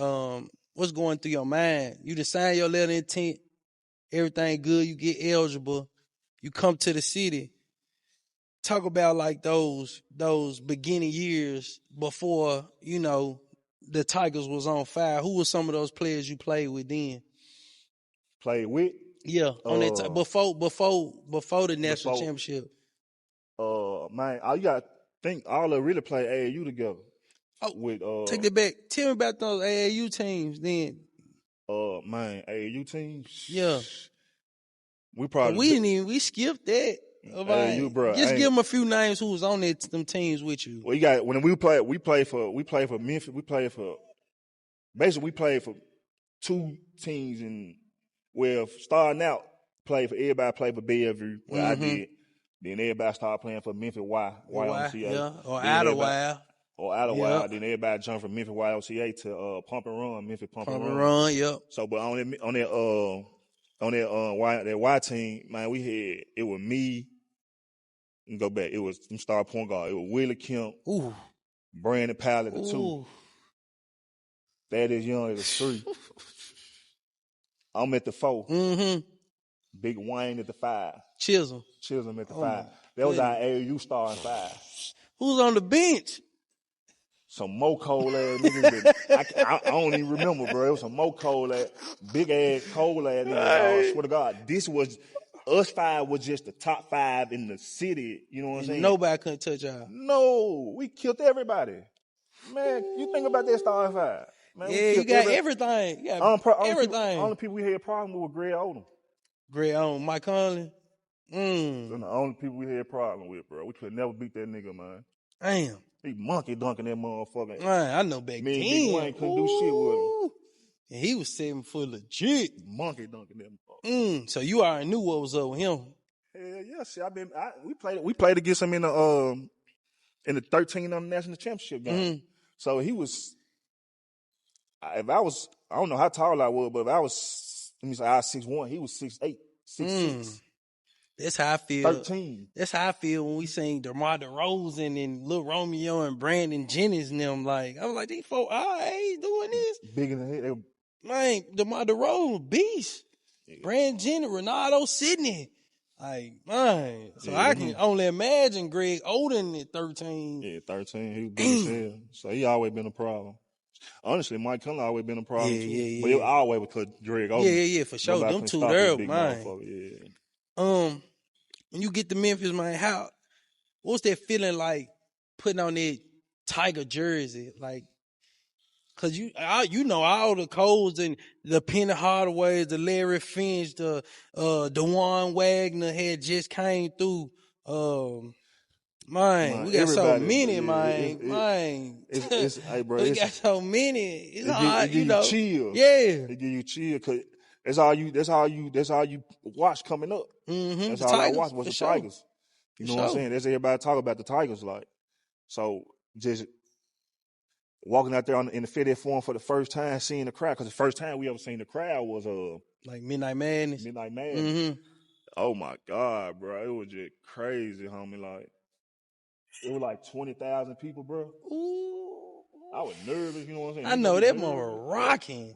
What's going through your mind? You just sign your letter of intent, everything good, you get eligible, you come to the city. Talk about like those beginning years before, the Tigers was on fire. Who were some of those players you played with then? Played with? Yeah, on that before the national championship. Man, you gotta think all of them really played AAU together. Take that back. Tell me about those AAU teams then. Man, AAU teams? Yeah. We skipped that. AAU, bro. Just give them a few names who was on them teams with you. Well, you got when we played for Memphis. We played for 2 teams and starting out everybody played for Bellevue, where I did. Then everybody started playing for Memphis YMCA. Yeah, or Idlewild. Yep. Then everybody jumped from Memphis YMCA to Pump and Run, Memphis Pump and Run. Yep. So, but on that Y team, man, it was me. And go back. It was some star point guard. It was Willie Kemp. Ooh. Brandon Powell at 2. Thaddeus Young at 3. I'm at the 4. Big Wayne at the 5. Chisholm at the 5. That was our AAU starting 5. Who's on the bench? Some more cold ass niggas. I don't even remember, bro. It was some more cold ass, big ass cold ass niggas. I swear to God, us 5 was just the top 5 in the city. You know what I'm saying? Nobody couldn't touch y'all. No, we killed everybody. Man, you think about that starting 5. Man, you got everything. You got everything. Only people we had problems with Greg Odom. Mike Conley. Those are the only people we had problem with, bro. We could never beat that nigga, man. Damn. He monkey dunking that motherfucker. Man, I know back then. Me and Big Wayne couldn't do shit with him. And he was 7 foot legit. Monkey dunking that motherfucker. So you already knew what was up with him. Hell yeah, see, we played against him in the 13 on the national championship game. So he was, I don't know how tall I was, but if I was 6'1", he was 6'8", 6'6". That's how I feel. 13. That's how I feel when we sing DeMar DeRozan and Lil Romeo and Brandon Jennings and them. Like, I was like, these folks our age doing this. Bigger than him. Man, DeMar DeRozan, beast. Yeah. Brandon Jennings, Ronaldo Sidney. Like, man. So I can only imagine Greg Oden at 13. Yeah, 13. He was big as hell. So he always been a problem. Honestly, Mike Conley always been a problem too. But it always because Greg Oden. Yeah, for sure. Them two there, man. Yeah. When you get to Memphis, man, what's that feeling like putting on that Tiger jersey? Like, cause you know all the codes and the Penny Hardaways, the Larry Finch, the DeJuan Wagner had just came through. Man, we got so many, man. Hey, bro, we got so many. It's hard, you know. Chill. Yeah, it give you chill because that's all you watch coming up. Mm-hmm. That's all I watch was the Tigers. You know what I'm saying? That's everybody talk about the Tigers, like. So just walking out there in the FedEx Forum for the first time, seeing the crowd, because the first time we ever seen the crowd was like Midnight Madness. Mm-hmm. Oh my God, bro, it was just crazy, homie. Like it was like 20,000 people, bro. Ooh. I was nervous, you know what I'm saying? I know that more rocking.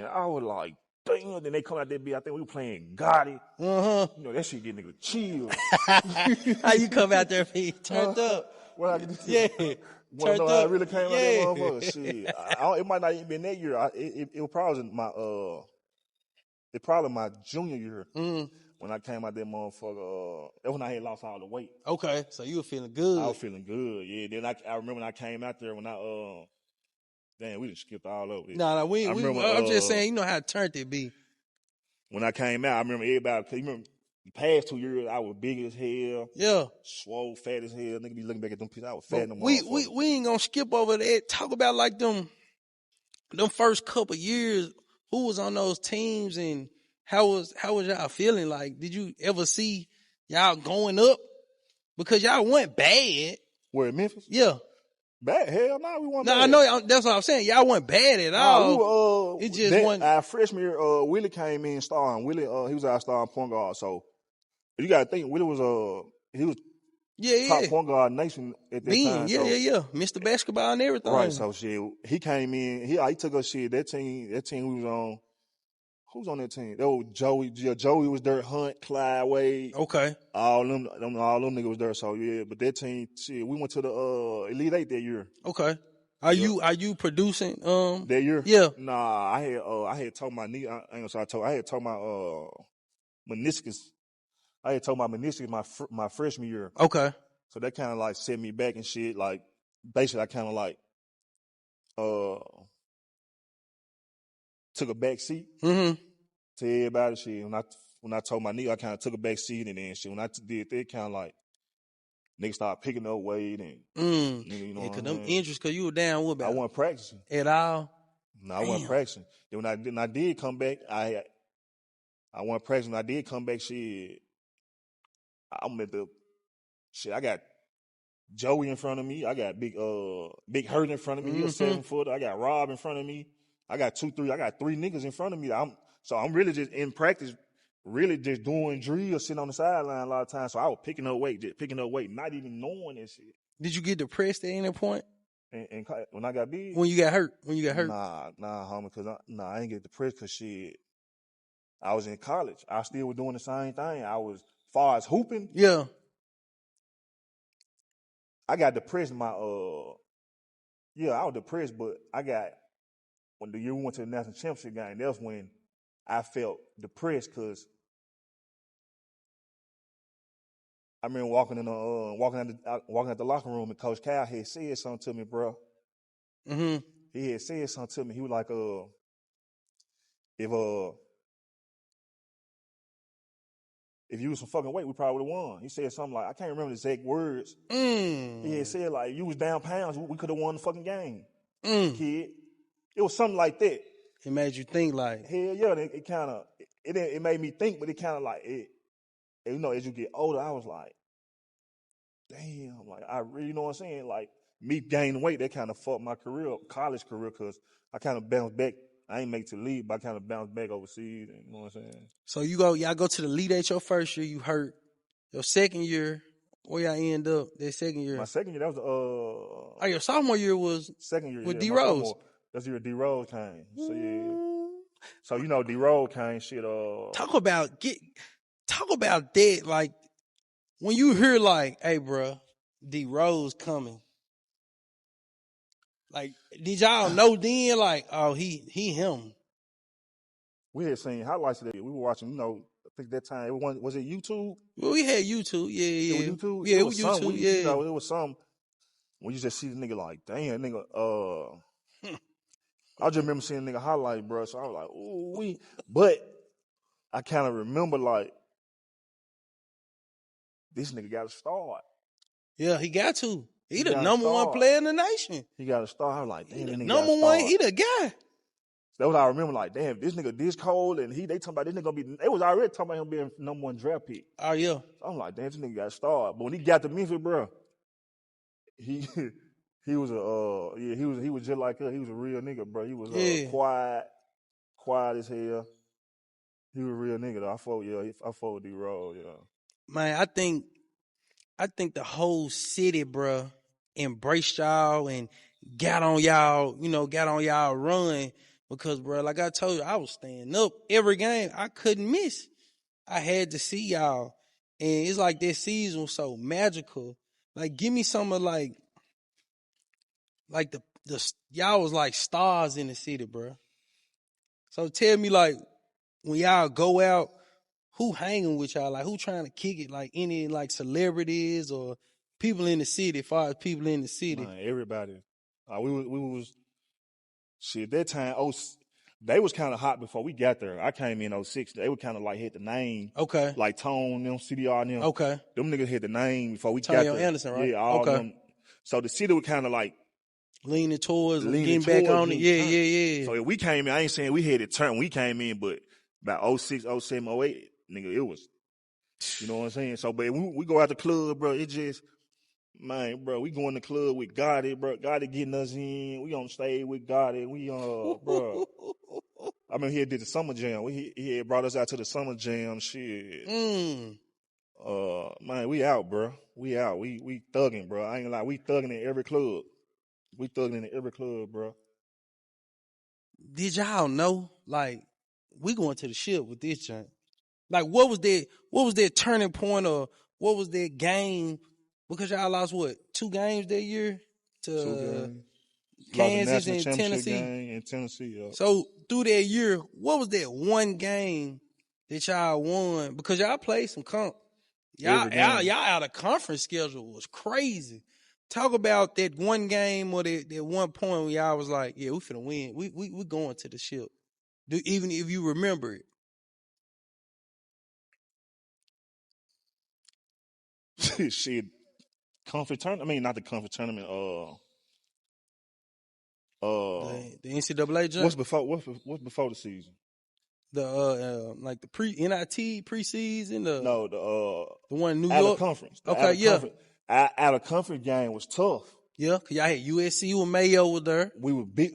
I was like, damn. Then they come out there, I think we were playing Gotti. Uh-huh. You know, that shit get nigga chill. How you come out there being turned up? Yeah. Turned up. I really came out there, motherfucker. Shit. It might not even been that year. It was probably my junior year. Mm-hmm. When I came out there, motherfucker, that's when I had lost all the weight. Okay, so you were feeling good. I was feeling good, yeah. Then I remember when I came out there, when damn, we just skipped all over it. I'm just saying, you know how turned it be. When I came out, I remember everybody, cause you remember the past 2 years, I was big as hell. Yeah. Swole, fat as hell. Nigga be looking back at them pieces. I was fat in them motherfuckers. We ain't gonna skip over that. Talk about like them first couple years, who was on those teams and how was y'all feeling? Like, did you ever see y'all going up? Because y'all went bad. Where, in Memphis? Yeah. Bad? Hell no, we weren't bad. I know, that's what I'm saying. Y'all weren't bad at all. It just wasn't. Our freshman year, Willie came in starring. Willie, he was our starring point guard. So, you gotta think, Willie was, he was top point guard nation at that time. Yeah. Mr. Basketball and everything. Right, so shit, he came in, he took us shit. That team we was on. Who's on that team? That was Joey. Yeah, Joey was there. Hunt, Clyde, Wade. Okay. All them niggas was there. So yeah, but that team, shit, we went to the Elite Eight that year. Okay. Are you producing that year? Yeah. Nah, I had told my knee. I had told my meniscus. I had told my meniscus my freshman year. Okay. So that kind of like set me back and shit. Like basically, I kind of like took a back seat to everybody. Shit, when I told my knee, I kind of took a back seat, and then shit, when I did that, kind of like niggas started picking up weight and nigga, you know. Cause them injuries, cause you were down with. I wasn't practicing at all. No, I wasn't practicing. Then when I did come back, I wasn't practicing. When I did come back, shit, I'm at the shit. I got Joey in front of me. I got Big Hurt in front of me. He was 7 foot. I got Rob in front of me. I got 3 niggas in front of me. I'm really just in practice, really just doing drill, sitting on the sideline a lot of times. So I was picking up weight, not even knowing that shit. Did you get depressed at any point? And when I got big? When you got hurt? Nah, homie, because I ain't get depressed because shit, I was in college. I still was doing the same thing. I was, far as hooping. Yeah. I got depressed I was depressed, but when the year we went to the national championship game, that's when I felt depressed because I remember walking at the locker room and Coach Cal had said something to me, bro. Mm-hmm. He had said something to me. He was like, if you was some fucking weight, we probably would have won. He said something like, I can't remember the exact words. He had said like, you was down pounds, we could have won the fucking game, kid. It was something like that. It made you think like. Hell yeah, it kind of, it made me think, but it kind of like, you know, as you get older, I was like, damn, like, I really, you know what I'm saying? Like, me gaining weight, that kind of fucked my college career, because I kind of bounced back. I ain't make it to the league, but I kind of bounced back overseas, you know what I'm saying? So y'all go to the Elite Eight your first year, you hurt. Your second year, where y'all end up that second year? My second year, that was your sophomore year was second year with D Rose. That's the year D Rose came. So yeah. So you know D Rose came, shit. talk about that. Like, when you hear, like, hey, bro, D Rose coming. Like, did y'all know then, like, oh, he him? We had seen highlights of that. We were watching, I think that time, was it YouTube? Well, we had YouTube. Yeah. It was YouTube? Yeah, It it was was some. YouTube. Yeah. It was some. When you just see the nigga like, damn, nigga, I just remember seeing the nigga highlight, bro. So I was like, ooh, But I kind of remember, like, this nigga got to start. Yeah, he got to. He the gotta number one start. player in the nation. He got to start. I was like, damn, He that the nigga number gotta one. start. He the guy. That's what I remember. Like, damn, this nigga this cold, and they talking about this nigga gonna be. They was already talking about him being number one draft pick. Oh yeah. So I'm like, damn, this nigga got to start. But when he got to Memphis, bro, he was he was just like us. He was a real nigga, bro. He was quiet as hell. He was a real nigga though. I fought with D-Rose, yeah. Man, I think the whole city, bro, embraced y'all and got on y'all run because, bro, like I told you, I was staying up every game. I couldn't miss. I had to see y'all. And it's like this season was so magical. Like, give me some of like the y'all was like stars in the city, bro. So tell me, like, when y'all go out, who hanging with y'all? Like, who trying to kick it? Like, any, like, celebrities or people in the city, as far as people in the city? Man, everybody. We was, shit, that time, they was kind of hot before we got there. I came in 06. They were kind of like hit the name. Okay. Like Tone, them, CDR, them. Okay. Them niggas hit the name before we Tony got there. Anderson, right? Yeah, all okay. them. So the city was kind of like, leaning towards getting back on it. Yeah. So if we came in, I ain't saying we had it turned when we came in, but about 06, 07, 08, nigga, it was, you know what I'm saying? So, but we go out the club, bro, it just, man, bro, we go in the club with Gotti, bro. Gotti getting us in. We on stage with Gotti. We, bro. I mean, he did the summer jam. He had brought us out to the summer jam, shit. Man, we out, bro. We out. We thugging, bro. I ain't gonna lie. We thugging in every club. We thugging in every club, bro. Did y'all know, like, we going to the ship with this joint? Like, what was that turning point, or what was that game? Because y'all lost, what, 2 games that year to Kansas and Tennessee? Game in Tennessee, yeah. So, through that year, what was that one game that y'all won? Because y'all played some comp. Y'all out of conference schedule was crazy. Talk about that one game or that one point when y'all was like, yeah, we finna win. We going to the ship. Even if you remember it. Shit. Conference tournament. I mean, not the conference tournament. The NCAA jump. What's before the season? The like the NIT preseason. The one in New York. Out of conference. Okay, yeah. Out of conference game was tough. Yeah, cause y'all had USC with Mayo was there. We were we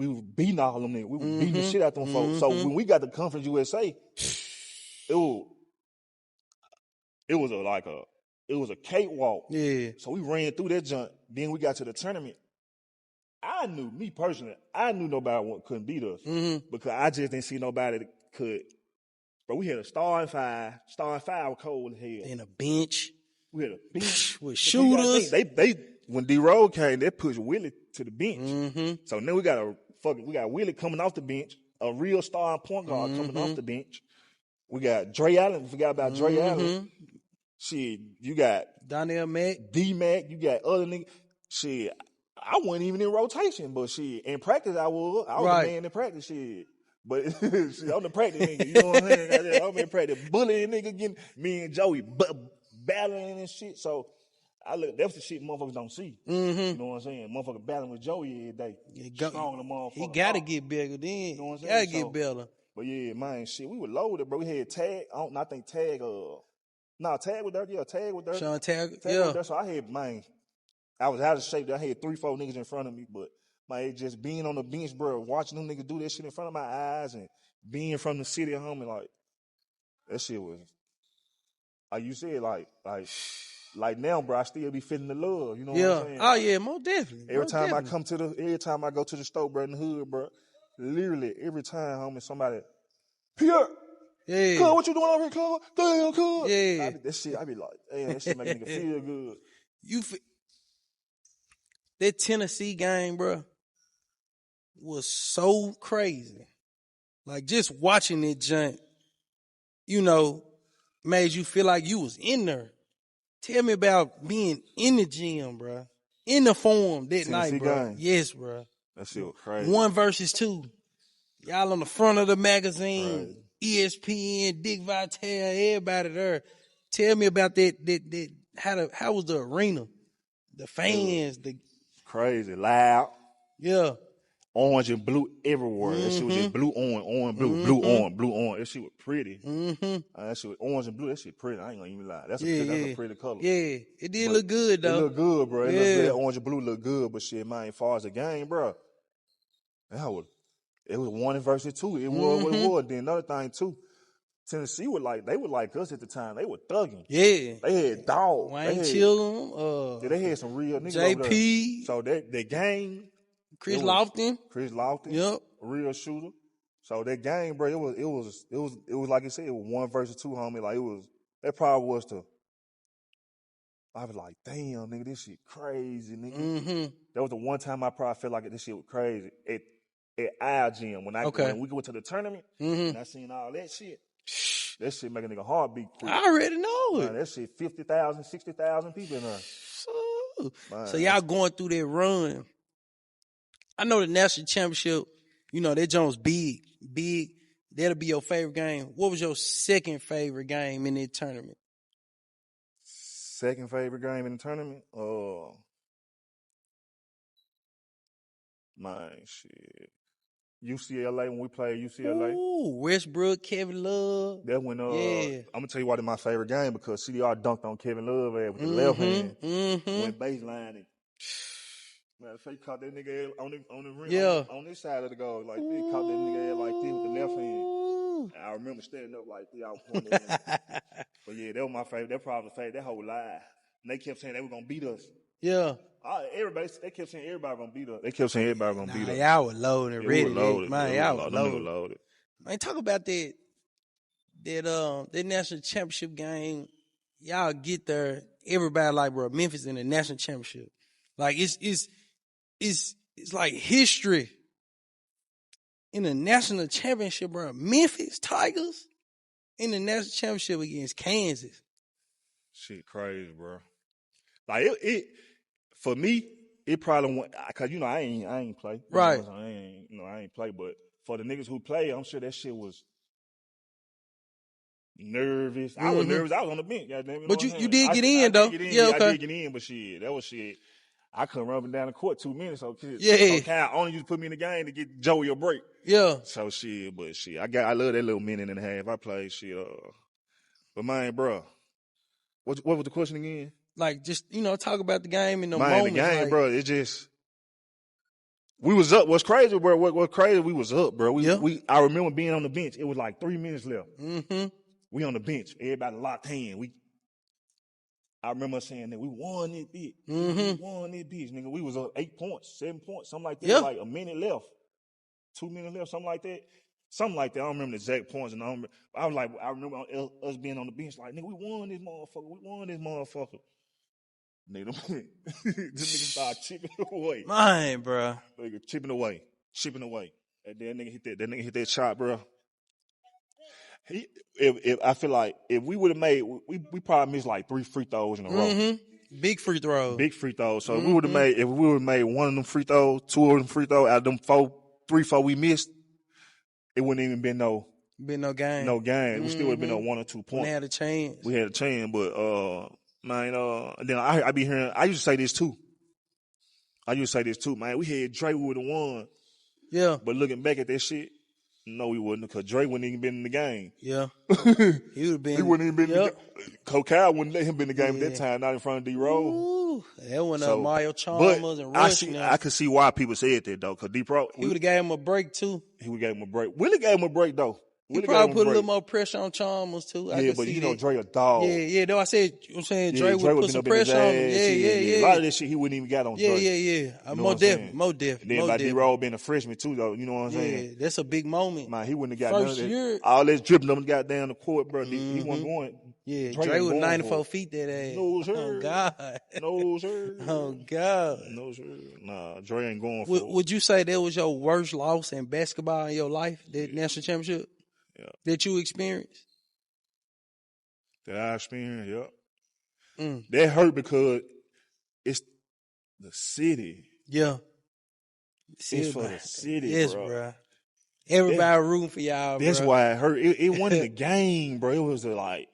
were beating all them niggas. We were beating the shit out them folks. So when we got the Conference USA, it was a cakewalk. Yeah. So we ran through that junk. Then we got to the tournament. Me personally, I knew nobody couldn't beat us because I just didn't see nobody that could. But we had a star and five. Star and five was cold as hell. And a bench. We had a bench with shooters. They when D-Rose came, they pushed Willie to the bench. So now we got Willie coming off the bench, a real star and point guard coming off the bench. We got Dre Allen. Forgot about Dre Allen. Shit, you got Donnell Mack, D-Mac. You got other niggas. Shit, I wasn't even in rotation, but shit, in practice I was the man in practice. Shit. But shit, I'm the practice nigga. You know what I'm saying? I'm in practice bullying nigga, getting me and Joey battling and shit. So that's the shit motherfuckers don't see. You know what I'm saying? Motherfucker battling with Joey every day. Strong the motherfucker. He gotta get bigger then. You know what I'm saying? Gotta get better. But yeah, man, shit, we were loaded, bro. We had Tag. I think Tag. Tag was there. Yeah, Tag was there. Sean Tag. Was there. So I was out of shape. I had 3-4 niggas in front of me, but man, just being on the bench, bro, watching them niggas do that shit in front of my eyes, and being from the city of home, like that shit was. Like you said, like now, bro, I still be feeling the love. You know what I'm saying? Oh yeah, most definitely. Every time I go to the store, bro, in the hood, bro, literally every time, homie, somebody, Pierre, Yeah. Cuz, what you doing over here, cuz? Damn, cuz. Yeah. I be like, damn, that shit make a nigga feel good. That Tennessee game, bro, was so crazy. Like, just watching it jump, made you feel like you was in there. Tell me about being in the gym, bro. In the forum that Tennessee night, bro. game? Yes, bro. That shit was crazy. 1 versus 2. Y'all on the front of the magazine. Crazy. ESPN, Dick Vitale, everybody there. Tell me about that how was the arena? The fans, crazy, loud. Yeah. Orange and blue everywhere. That shit was just blue on, blue, blue on, blue on. That shit was pretty. That shit was orange and blue. That shit pretty. I ain't gonna even lie. That's a pretty color. Yeah, it did look good though. It look good, bro. It look good. That orange and blue look good. But shit, man, as far as the game, bro, it was 1 versus 2. It was what it was. Then another thing too, Tennessee they were like us at the time. They were thugging. Yeah. They had dogs. Wayne Chillum. They had some real niggas over there. JP. So the game. Chris Lofton. Yep. A real shooter. So that game, bro, it was like you said, it was 1 versus 2, homie. Like that probably was I was like, damn, nigga, this shit crazy, nigga. That was the one time I probably felt like this shit was crazy. At our gym. When we went to the tournament and I seen all that shit. That shit make a nigga heartbeat quick. I already know it. That shit 50,000, 60,000 people in there. So y'all going through that run. I know the national championship, that Jones big. That'll be your favorite game. What was your second favorite game in that tournament? Second favorite game in the tournament? Man, shit. UCLA, when we played UCLA. Ooh, Westbrook, Kevin Love. That when I'm gonna tell you why it's my favorite game, because CDR dunked on Kevin Love with the left hand. Went baseline and matter of fact, he caught that nigga on the rim on this side of the goal. Like he caught that nigga like this with the left hand. I remember standing up like this, I was pointing at him. But yeah, that was my favorite. That probably favorite. That whole lie. And they kept saying they were gonna beat us. Yeah. They kept saying everybody gonna beat us. They kept saying everybody gonna beat us. Y'all were loaded, ready. Man, y'all were loaded. Man, talk about that national championship game. Y'all get there, everybody like, bro, Memphis in the national championship. Like it's like history in the national championship, bro. Memphis Tigers in the national championship against Kansas. Shit crazy, bro. Like it for me, it probably went, cause I ain't play. Right. I ain't play, but for the niggas who play, I'm sure that shit was nervous. I was nervous. I was on the bench, goddamn. But you did get in though. Yeah, okay. I did get in, but shit, that was shit. I couldn't run up and down the court 2 minutes. So Cal only used to put me in the game to get Joey a break. Yeah. So I love that little minute and a half I played shit. But man, bro, what was the question again? Like just talk about the game in the moment. The game, like, bro. It just we was up. What's crazy, bro? What's crazy? We was up, bro. I remember being on the bench. It was like 3 minutes left. We on the bench. Everybody locked hands. I remember saying that we won this bitch. We won this bitch, nigga. We was up 8 points, 7 points, something like that. Yeah. Like a minute left, 2 minutes left, something like that. Something like that. I don't remember the exact points. And I remember us being on the bench like, nigga, we won this motherfucker. Nigga, this nigga started chipping away. Mine, bro. Nigga, chipping away. And then that nigga hit that shot, bro. I feel like if we would have made, we probably missed like 3 free throws in a row. Big free throws. So if we would have made one of them free throws, 2 of them free throws out of them 3, 4 we missed, it wouldn't even been no game. No game. We still would have been on 1 or 2 points. We had a chance. But then I be hearing. I used to say this too. Man. We had Dre would have won. Yeah. But looking back at that shit, no, we wouldn't, because Dre wouldn't even been in the game. Yeah. He would have been. He wouldn't even been in the game. Cocal wouldn't let him be in the game at that time, not in front of D-Rose. That one Mario Chalmers and Rush. I could see why people said that, though, because D-Pro. He would have gave him a break, too. Willie gave him a break, though. He probably put a little more pressure on Chalmers too. Yeah, but you know Dre a dog. Yeah. Though I said, I'm saying Dre would put some pressure on him. Yeah. A lot of this shit he wouldn't even got on Dre. Yeah. More definitely. And then by D-Roll being a freshman too, though, you know what I'm saying? Yeah, that's a big moment. Man, he wouldn't have got none of that. All this dribbling them goddamn the court, bro. He wasn't going. Yeah, Dre was 94 feet that ass. No, sir. Oh, God. No, sir. Oh, God. No, sir. Nah, Dre ain't going for it. Would you say that was your worst loss in basketball in your life, that national championship that you experienced? That I experienced, That hurt because it's the city. Yeah. It's for the city, yes, bro. Everybody rooting for y'all, bro. That's why it hurt. It wasn't the game, bro. It was like,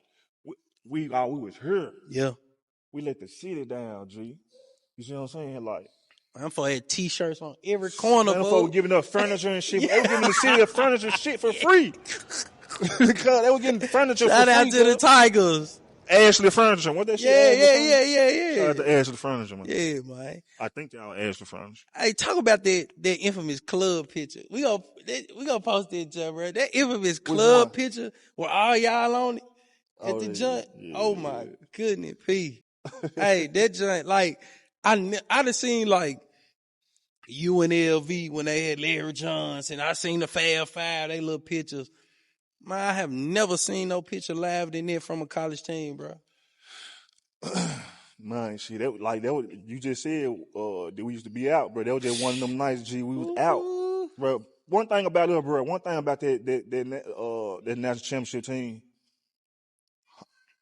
we was here. Yeah. We let the city down, G. You see what I'm saying? Like, I'm for had T-shirts on every corner, bro. Them giving up furniture and shit. They were giving the city furniture shit for free. Because they were getting furniture for free. Shout out to the Tigers. Ashley Furniture. What that shit? Yeah. Shout out to Ashley Furniture, man. Yeah, man. I think y'all Ashley Furniture. Hey, talk about that infamous club picture. We gonna post that, bro. That infamous club picture with all y'all on it at the joint. Yeah. Oh my goodness, P. Hey, that joint, like I done seen like UNLV when they had Larry Johnson. I seen the Fab Five, they little pictures. Man, I have never seen no picture live than that from a college team, bro. Man, shit, that was, you just said that we used to be out, bro. That was just one of them nights, G. We was out, bro. One thing about that national championship team.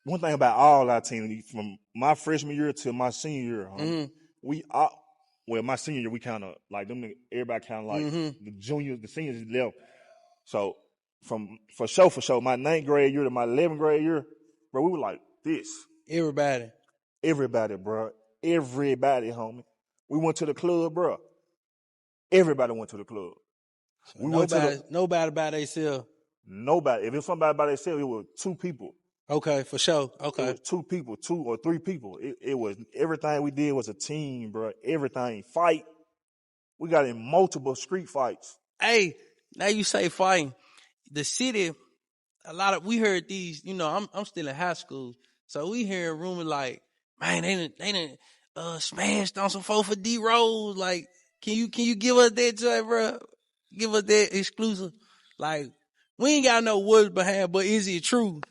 One thing about all our team, from my freshman year to my senior year, my senior year, we kind of like them. Everybody kind of like the juniors, the seniors left. So for sure, my 9th grade year to my 11th grade year, bro, we were like this. Everybody, bro. Everybody, homie. We went to the club, bro. Everybody went to the club. So nobody by themselves. Nobody. If it was somebody by themselves, it was 2 people. Okay, for sure. Okay. It was 2 people, 2 or 3 people. It was everything we did was a team, bro. Everything. Fight. We got in multiple street fights. Hey, now you say fighting. The city, we heard these, I'm still in high school, so we hear rumors like, man, they done smashed on some folk for D-Rose. Like, can you give us that joint, bro? Give us that exclusive. Like, we ain't got no words behind, but is it true?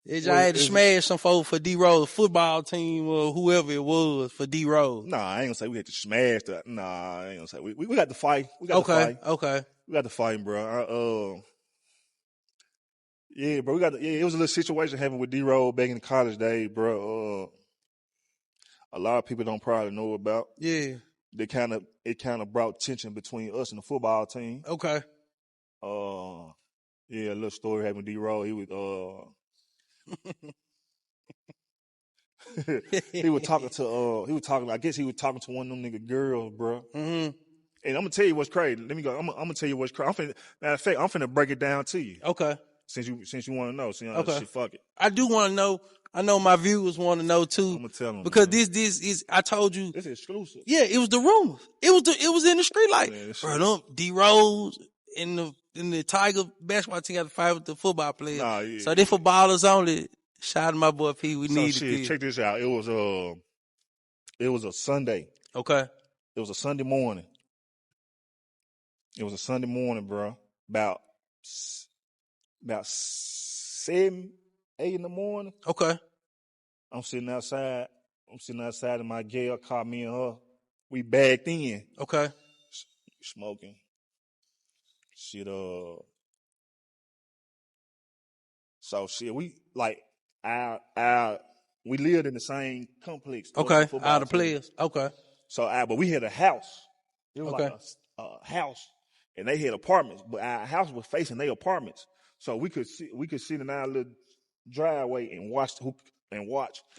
I had to smash some folk for D-Rose, football team or whoever it was for D-Rose. Nah, I ain't gonna say we had to smash that. Nah, I ain't gonna say. We got to fight. We got to fight. Okay. We got to fight, bro. Yeah, bro. It was a little situation happened with D-Rose back in the college days, bro. A lot of people don't probably know about. Yeah. It kind of brought tension between us and the football team. Okay. Yeah, a little story happened with D-Rose. He was he was talking to I guess he was talking to one of them nigga girls, bro. Mm-hmm. And I'm gonna tell you what's crazy. Let me go. I'm gonna tell you what's crazy. Matter of fact, I'm finna break it down to you. Okay. Since you want to know. Okay. Shit, fuck it. I do want to know. I know my viewers want to know too. I'm gonna tell them because this is. I told you. This is exclusive. Yeah, it was the rumors. It was in the street like, bro, D-Rose in the Tiger basketball team got to fight with the football players. Nah, yeah. So they footballers only. Shout out to my boy P. We need to check this out. It was a Sunday. Okay. It was a Sunday morning. Bro. About 7, 8 in the morning. Okay. I'm sitting outside and my girl caught me and her. We bagged in. Okay. Smoking. Shit, so shit, we like we lived in the same complex. Okay. All the players. Okay. So but we had a house. It was like a house, and they had apartments, but our house was facing their apartments. So we could sit in our little driveway and watch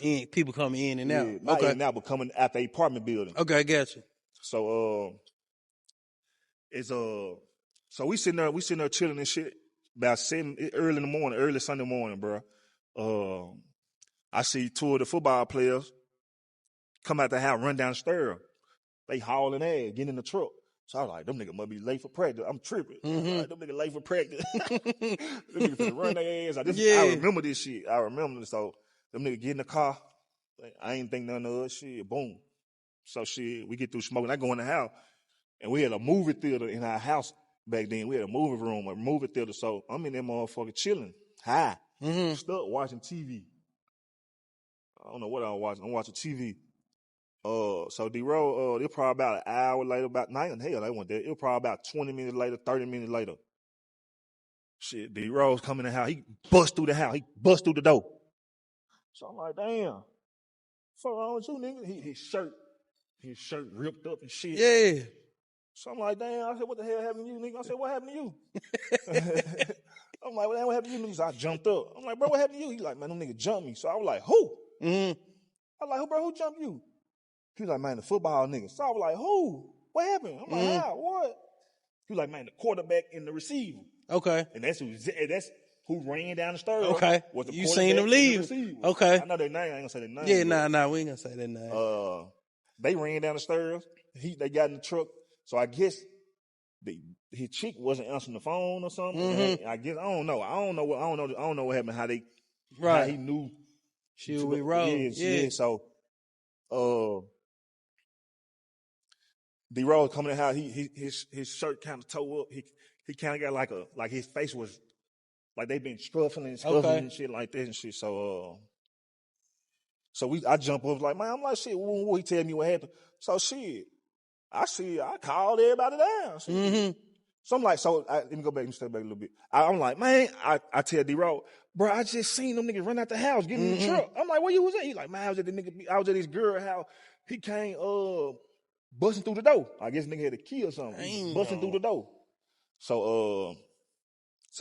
And people coming in and out. Not in and out, but coming out the apartment building. Okay, I got you. So so we sitting there chilling and shit about 7 early Sunday morning, bro. I see 2 of the football players come out the house, run down the stairs. They hauling ass, getting in the truck. So I was like, them niggas must be late for practice. I'm tripping. Mm-hmm. Like, them niggas late for practice. Them niggas finna run their ass. I remember this shit. I remember this. So them niggas get in the car. Like, I ain't think nothing of it. Shit, boom. So shit, we get through smoking. I go in the house, and we had a movie theater in our house back then. We had a movie room, a movie theater. So I'm in that motherfucker chilling, high, stuck watching TV. I don't know what I was watching. I'm watching TV. So D-Roll, it was probably about an hour later, about night. Hell, they went there. It was probably about 20 minutes later, 30 minutes later. Shit, D-Roll's coming in the house. He bust through the house. He bust through the door. So I'm like, damn. Fuck wrong with you, nigga? His shirt ripped up and shit. Yeah. So I'm like, damn. I said, what the hell happened to you, nigga? I said, what happened to you? I'm like, what happened to you, nigga? So I jumped up. I'm like, bro, what happened to you? He's like, man, them niggas jumped me. So I was like, who? I was like, who jumped you? He was like, man, the football nigga. So I was like, who? What happened? I'm like, how? What? He was like, man, the quarterback and the receiver. Okay. And that's who ran down the stairs. Okay. Was the you seen them leave. The okay. I know their name. I ain't gonna say their name. Yeah, nah, we ain't gonna say their name. They ran down the stairs. They got in the truck. So I guess his chick wasn't answering the phone or something. I guess I don't know. I don't know what happened. How he knew she would be wrong. Yeah. So D-Roll coming in the house, his shirt kind of tore up. He kind of got like his face was like they been scuffing and shit like that and shit. So I jump up like, man, I'm like, shit, what he tell me what happened? So shit, I called everybody down. So I'm like, let me go back and step back a little bit. I'm like, man, I tell D-Roll, bro, I just seen them niggas run out the house, get in the truck. I'm like, where you was at? He like, man, I was at this girl house. He came busting through the door. I guess nigga had a key or something. Busting through the door. So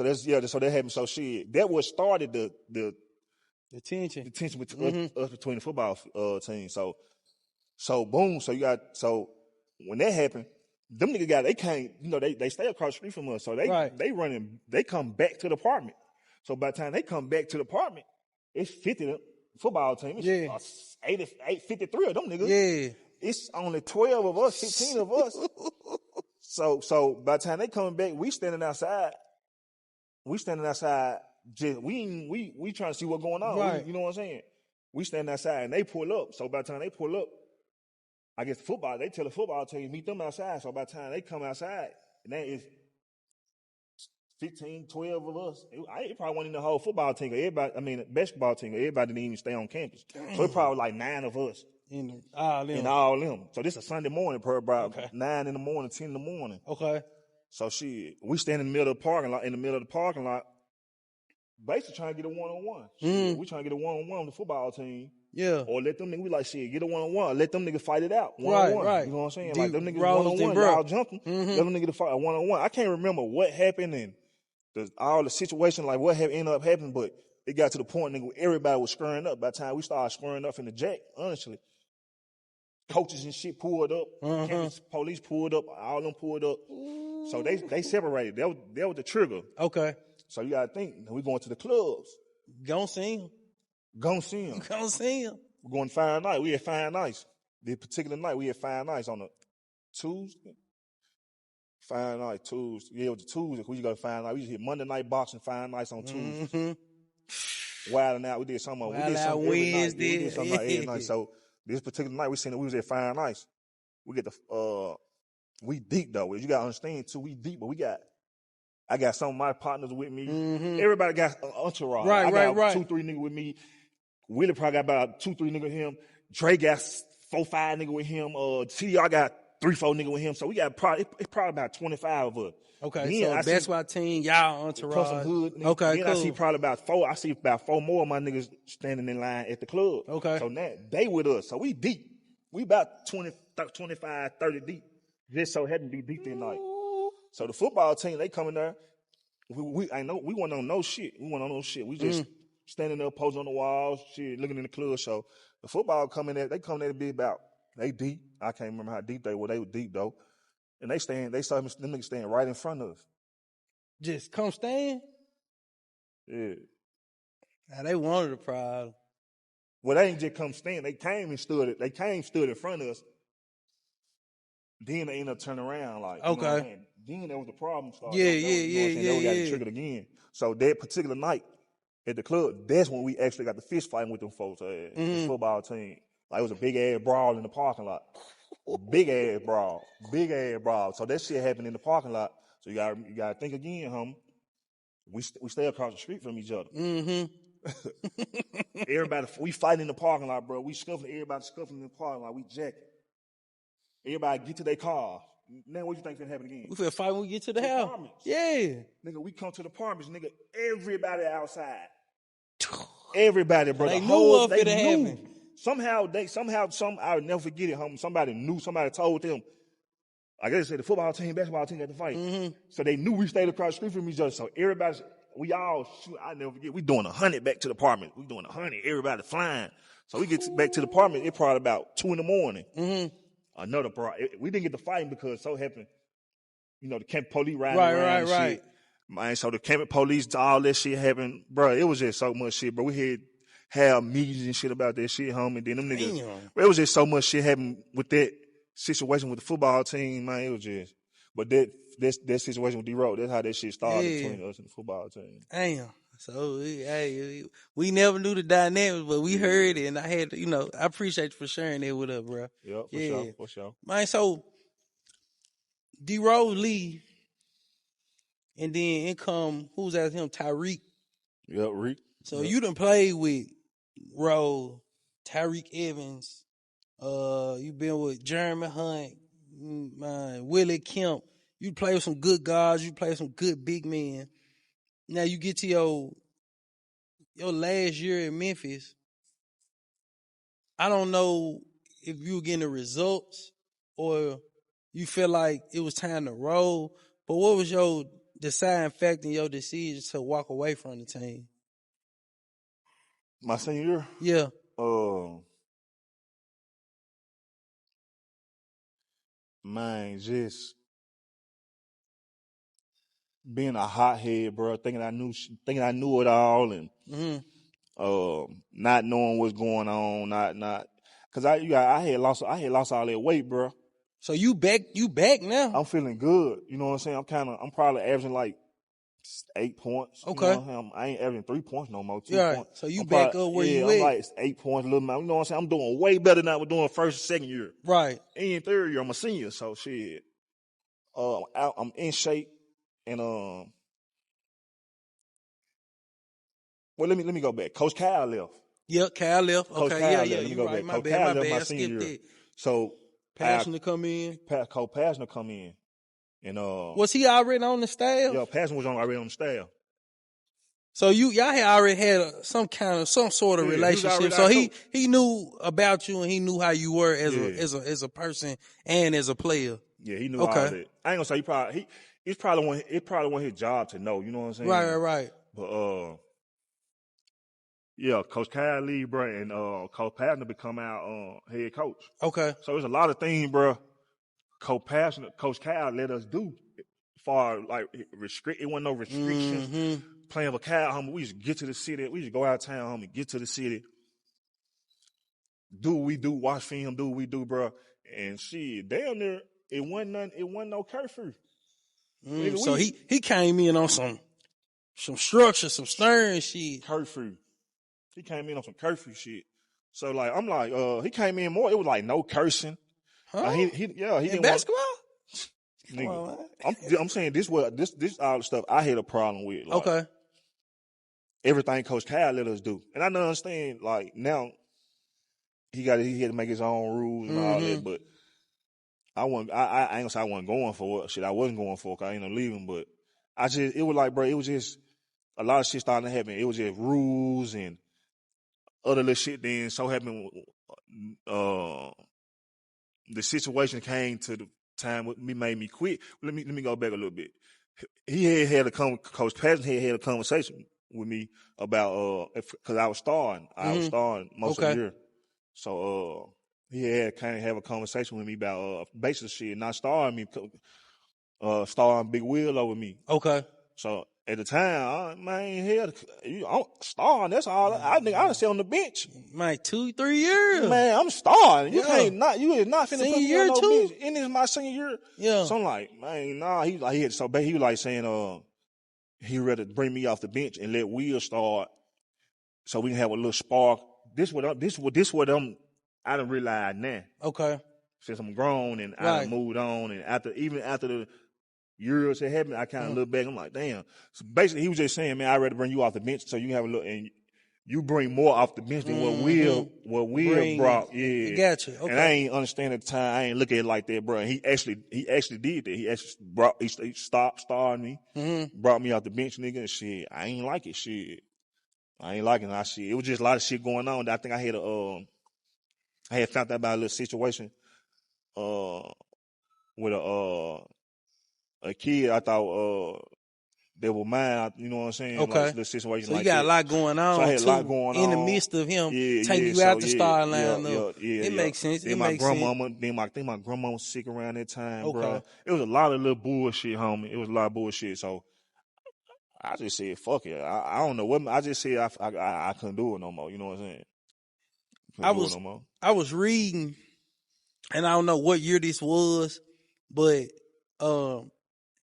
that's so that happened. So shit, that was started the tension between us between the football team. So boom. So when that happened, them niggas they came. They stay across the street from us. So they come back to the apartment. So by the time they come back to the apartment, it's 50 football team. It's 53 of them niggas. Yeah. It's only 12 of us, 15 of us. So by the time they coming back, we standing outside. Just we trying to see what's going on. Right. You know what I'm saying? We standing outside and they pull up. So by the time they pull up, I guess they tell the football team meet them outside. So by the time they come outside, and that is 15, 12 of us. It probably wasn't in the whole football team. Basketball team. Everybody didn't even stay on campus. So it probably like 9 of us. In all them. So this is a Sunday morning, about 9 in the morning, 10 in the morning. Okay. So shit, we stand in the middle of the parking lot, basically trying to get a one-on-one. We trying to get a one-on-one with the football team. Yeah. Or let them niggas, we like shit, get a one-on-one. Let them niggas fight it out. One-on-one. Right. You know what I'm saying? Like them niggas one-on-one, y'all jumping. Let them niggas fight one-on-one. I can't remember what happened and all the situation, like what ended up happening, but it got to the point, nigga, everybody was screwing up. By the time we started screwing up in the jack, honestly, coaches and shit pulled up, campus police pulled up, all them pulled up. So they separated. That was the trigger. Okay. So you gotta think, we going to the clubs. Gonna see him. We're going to Fine Night. We had Fine Nights. This particular night, we had Fine Nights on a Tuesday. Fine Night, Tuesday. Yeah, it was a Tuesday. We used to go to Fine Night. We used to hit Monday night boxing, Fine Nights on Tuesday. Wilding out. We did something. We did something every night. We did something every night. So this particular night, we was at Fine Nights. We get we deep though. You gotta understand too, we deep, but I got some of my partners with me. Everybody got an entourage. I got 2-3 niggas with me. Willie probably got about 2-3 niggas with him. Dre got 4-5 niggas with him. CDR got 3-4 niggas with him. So we got it's probably about 25 of us. Okay, so basketball team, y'all entourage. Plus some hood niggas. Okay, then cool. I see about 4 more of my niggas standing in line at the club. Okay. So now they with us. So we deep. We about 20, 25, 30 deep. Just so happened to be deep that night. So the football team, they coming there. We wasn't on no shit. We just standing there, posing on the walls, shit, looking in the club. So the football coming there, they coming there to be about, they deep. I can't remember how deep they were. They were deep though. And they saw them niggas standing right in front of us. Just come stand? Yeah. Now they wanted a problem. Well, they ain't just come stand. They came stood in front of us. Then they end up turning around, like, Okay. you know what I'm saying? Then that was the problem started. Yeah, That was, you know what I'm saying? That we got it triggered again. So that particular night at the club, that's when we actually got the fist fighting with them folks, the football team. Like, it was a big-ass brawl in the parking lot. Big-ass brawl. Big-ass brawl. So that shit happened in the parking lot. So you gotta think again, homie. We stay across the street from each other. Everybody, we fighting in the parking lot, bro. We scuffling, everybody scuffling in the parking lot. We jacking. Everybody get to their car. Now, what you think finna happen again? We finna fight when we get to the house. Apartments. Yeah. Nigga, we come to the apartments, nigga. Everybody outside. Everybody, bro. They the knew whole, what they finna knew. happen. Somehow, I'll never forget it, homie. Somebody told them. Like I said, the football team, basketball team got to fight. So they knew we stayed across the street from each other. So everybody, we all shoot. I never forget. We doing 100 back to the apartment. We doing 100. Everybody flying. So we get back to the apartment. It probably about 2 a.m. Another bro. We didn't get to fighting because so happened, you know, the camp police riding around and shit. Man, so the camp police, all that shit happened, bro. It was just so much shit, bro. We had meetings and shit about that shit, homie. Then them niggas, bro, it was just so much shit happened with that situation with the football team, man. It was just, but that situation with D-Road, that's how that shit started between us and the football team. Damn. So, we never knew the dynamics, but we heard it, and I had to, you know, I appreciate you for sharing that with us, bro. Yeah, for sure. Man, so D-Rose leave, and then in come, who's after him? Tyreek. Yep, Reek. So you done played with Rose, Tyreek Evans, you been with Jeremy Hunt, Willie Kemp. You play with some good guards, you play with some good big men. Now you get to your last year in Memphis. I don't know if you were getting the results or you feel like it was time to roll, but what was your deciding factor in your decision to walk away from the team? My senior year? Yeah. Man, just being a hothead, bro, thinking I knew it all, and not knowing what's going on, not, cause I had lost all that weight, bro. So you back now? I'm feeling good. You know what I'm saying? I'm probably averaging like 8 points. Okay. You know what I'm saying? I ain't averaging 3 points no more. 2 points. So you back up where you at? I'm like 8 points, a little more. You know what I'm saying? I'm doing way better than I was doing first and second year. Right. And third year, I'm a senior, so shit. I'm in shape, and well, let me go back. Coach Kyle left. Yep, Kyle left. Coach Okay, Kyle yeah, left. you right. My bad. Kyle left my senior year. So Passion come in. Coach Passion come in, and was he already on the staff? Yeah, Passion was already on the staff. So y'all had already had some sort of relationship. So he knew about you and he knew how you were as a person and as a player. Yeah, he knew all that. I ain't gonna say it probably wasn't his job to know. You know what I'm saying? Right. But yeah, Coach Kyle Lee, bro, and Coach Passion become our head coach. Okay. So there's a lot of things, bro. Coach Kyle let us do. Far like it wasn't no restrictions. Playing with Kyle, homie, we used to get to the city. We used to go out of town, homie, get to the city. Do what we do, watch film, do what we do, bro. And shit, down there, it wasn't no curfew. So he came in on some structure, some stern shit. Curfew. He came in on some curfew shit. So like I'm like, he came in more. It was like no cursing. Huh? He didn't basketball. Nigga, I'm saying this all the stuff I had a problem with. Like, okay. Everything Coach Kyle let us do, and I don't understand. Like now, he had to make his own rules and all that. But I ain't gonna say I wasn't going for it. Shit, I wasn't going for it. I ain't gonna leave him. But it was like, bro, it was just a lot of shit starting to happen. It was just rules and other little shit. Then so happened, the situation came to the time with me made me quit. Let me go back a little bit. Coach Patton had a conversation with me about because I was starting. I was starting most of the year. So he had kind of have a conversation with me about basic shit, not starting me, starring Big Will over me. Okay. So At the time, man, hell, I'm starting. That's all. I think I sit on the bench. Man, 2-3 years. Man, I'm starting. You Yeah. you is not finna Senior put me year on no too? bench. And this is my senior year. Yeah. So I'm like, man, nah. He was like saying, he rather bring me off the bench and let Will start, so we can have a little spark. This what I done realized now. Okay. Since I'm grown and I Right. done moved on, and after the years that happened, I kind of look back. I'm like, damn. So basically, he was just saying, man, I'd rather bring you off the bench so you can have a look, and you bring more off the bench than what Will brought. Yeah, Gotcha. Okay. And I ain't understand at the time. I ain't look at it like that, bro. And he actually did that. He actually he started me, brought me off the bench, nigga. And shit, I ain't like it. Shit, I ain't liking it. It was just a lot of shit going on. I think I had found out about a little situation, with a kid. I thought they were mine, you know what I'm saying? Okay. Like the situation so like you got that. a lot going on. So I had a lot too, going in on the midst of him taking you so out the starting line. It makes sense. Then I think my grandma was sick around that time, Okay. bro. It was a lot of little bullshit, homie. It was a lot of bullshit. So I just said, fuck it. I don't know what I just said. I couldn't do it no more. You know what I'm saying? I was reading, and I don't know what year this was, but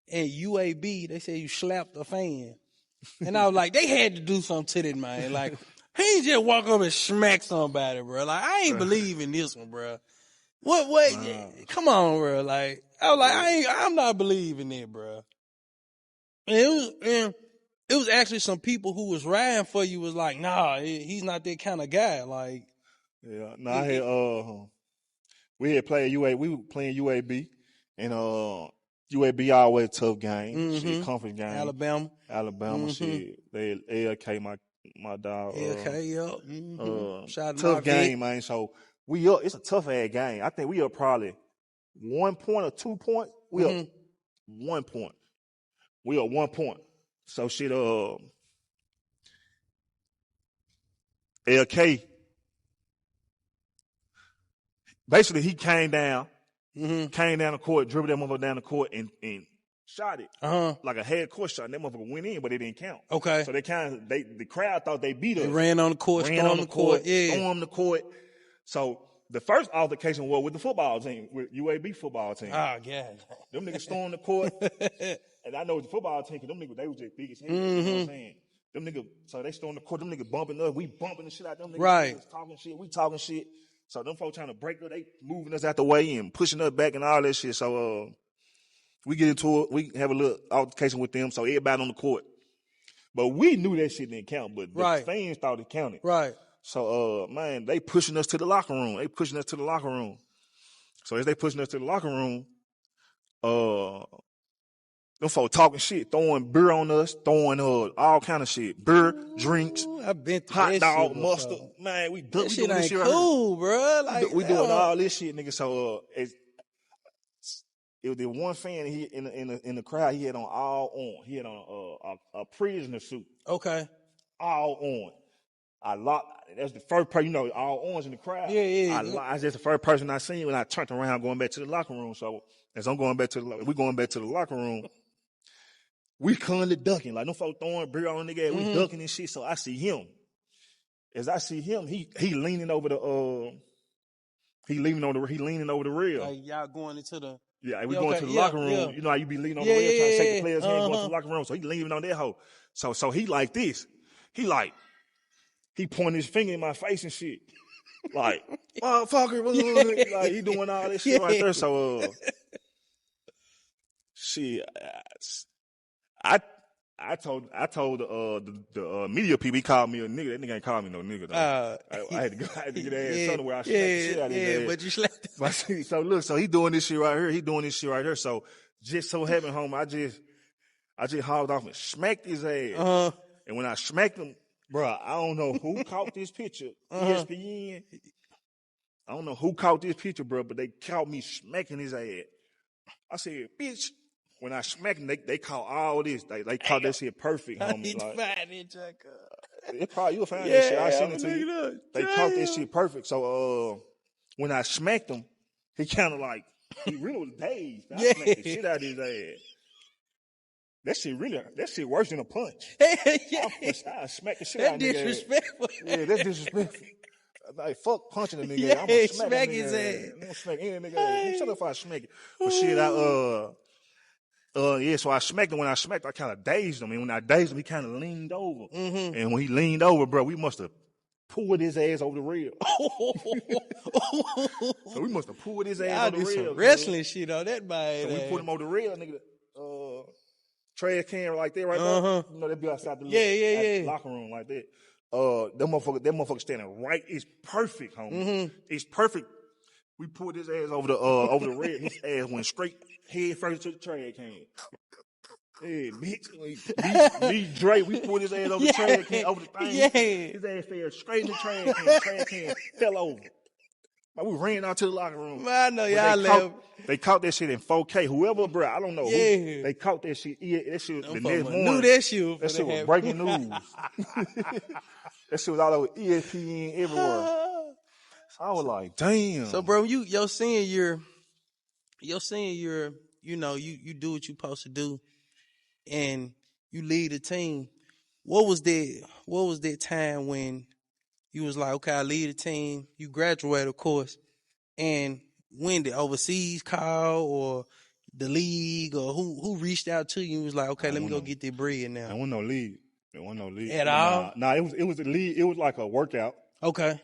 in UAB they said you slapped a fan, and I was like, they had to do something to that man. Like he ain't just walk up and smack somebody, bro. Like I ain't believe in this one, bro. What? Come on, bro. Like I was like, I'm not believing it, bro. And it was actually some people who was riding for you was like, nah, he's not that kind of guy. Like, yeah, no, I had we had played UAB. We were playing UAB, and UAB always a tough game. Shit, conference game. Alabama. Shit, they LK my dog. LK, yeah. Shout out to tough my game, vet. man. So we up. It's a tough ass game. I think we are probably 1 point or 2 points. We up 1 point. We up 1 point. So shit. LK. Basically, he came down the court, dribbled that motherfucker down the court, and shot it like a head court shot. And that motherfucker went in, but it didn't count. Okay. So the crowd thought they beat us. They ran on the court, stormed the court. Stormed the court. So the first altercation was with the football team, with UAB football team. Oh, God. Them niggas stormed the court. And I know the football team, because them niggas, they was just big as hell. You know what I'm saying? Them niggas, so they stormed the court. Them niggas bumping us. We bumping the shit out them niggas. Right. Talking shit. We talking shit. So them folks trying to break us. They moving us out the way and pushing us back and all that shit. So we get into it. We have a little altercation with them. So everybody on the court. But we knew that shit didn't count. But the fans thought it counted. Right. So, man, they pushing us to the locker room. So as they pushing us to the locker room, them folks talking shit, throwing beer on us, throwing all kind of shit. Beer, drinks, hot dog, mustard. Man, we doing shit this ain't shit cool, bro. Like, we doing all this shit, nigga. So it was the one fan in the crowd. He had on all on. He had on a prisoner suit. Okay. All on. That's the first person, all orange in the crowd. Yeah. That's the first person I seen when I turned around going back to the locker room. So as I'm going back to we going back to the locker room, we currently ducking. Like, them folks throwing beer on the nigga, we ducking and shit. So I see him. As I see him, he leaning over the he leaning over the rail. Like y'all going into the going to the locker room. Yeah. You know how you be leaning on the rail trying to shake the player's hand, going to the locker room. So he leaning on that hoe. So he like this. He pointing his finger in my face and shit. Like, motherfucker. Like, he doing all this shit right there. So, shit, I told the media people, he called me a nigga. That nigga ain't called me no nigga, though. I had to get that ass somewhere. I slapped the shit out of his ass. But you slapped him. So look, so he doing this shit right here. So just so happened, home, I just hauled off and smacked his ass. And when I smacked him, bro, I don't know who caught this picture. ESPN. I don't know who caught this picture, bro, but they caught me smacking his ass. I said, bitch. When I smacked them, they caught all this. They caught that shit perfect, homie. You'll find that shit. I sent it to you. They caught that shit perfect. So when I smacked him, he kind of like, he really was dazed. I smacked the shit out of his ass. That shit worse than a punch. Yeah. I smack the shit That out of nigga. disrespectful. Yeah, that's disrespectful. Like, fuck punching a nigga. Yeah, I'm gonna smack smack that his nigga. ass. I'm gonna smack any nigga. Shut up if I smack it. But shit, so I smacked him. When I smacked, I kind of dazed him. And when I dazed him, he kind of leaned over. Mm-hmm. And when he leaned over, bro, we must have pulled his ass over the rail. So we must have pulled his ass over the rail. Some wrestling shit on that man. So we put him over the rail, nigga. Trash can like that right there. You know, they be outside the locker room like that. That motherfucker standing right. It's perfect, homie. Mm-hmm. It's perfect. We pulled his ass over the rail. His ass went straight head first to the trash can. Yeah, bitch. Me, Dre, we pulled his ass over the trash can, over the thing. Yeah. His ass fell straight in the trash can. Trash can fell over. Like, we ran out to the locker room. Man, I know y'all left. They caught that shit in 4K. Whoever, bro, I don't know who. They caught that shit. That shit the next morning. Knew that shit. That shit was breaking news. That shit was all over ESPN everywhere. So I was like, damn. So, bro, your senior year, you know, you do what you supposed to do, and you lead a team. What was that time when you was like, okay, I lead a team? You graduate, of course, and when the overseas call or the league or who reached out to you and was like, okay, let me go get that bread now? There wasn't no league. At all? Nah, it was a league. It was like a workout. Okay.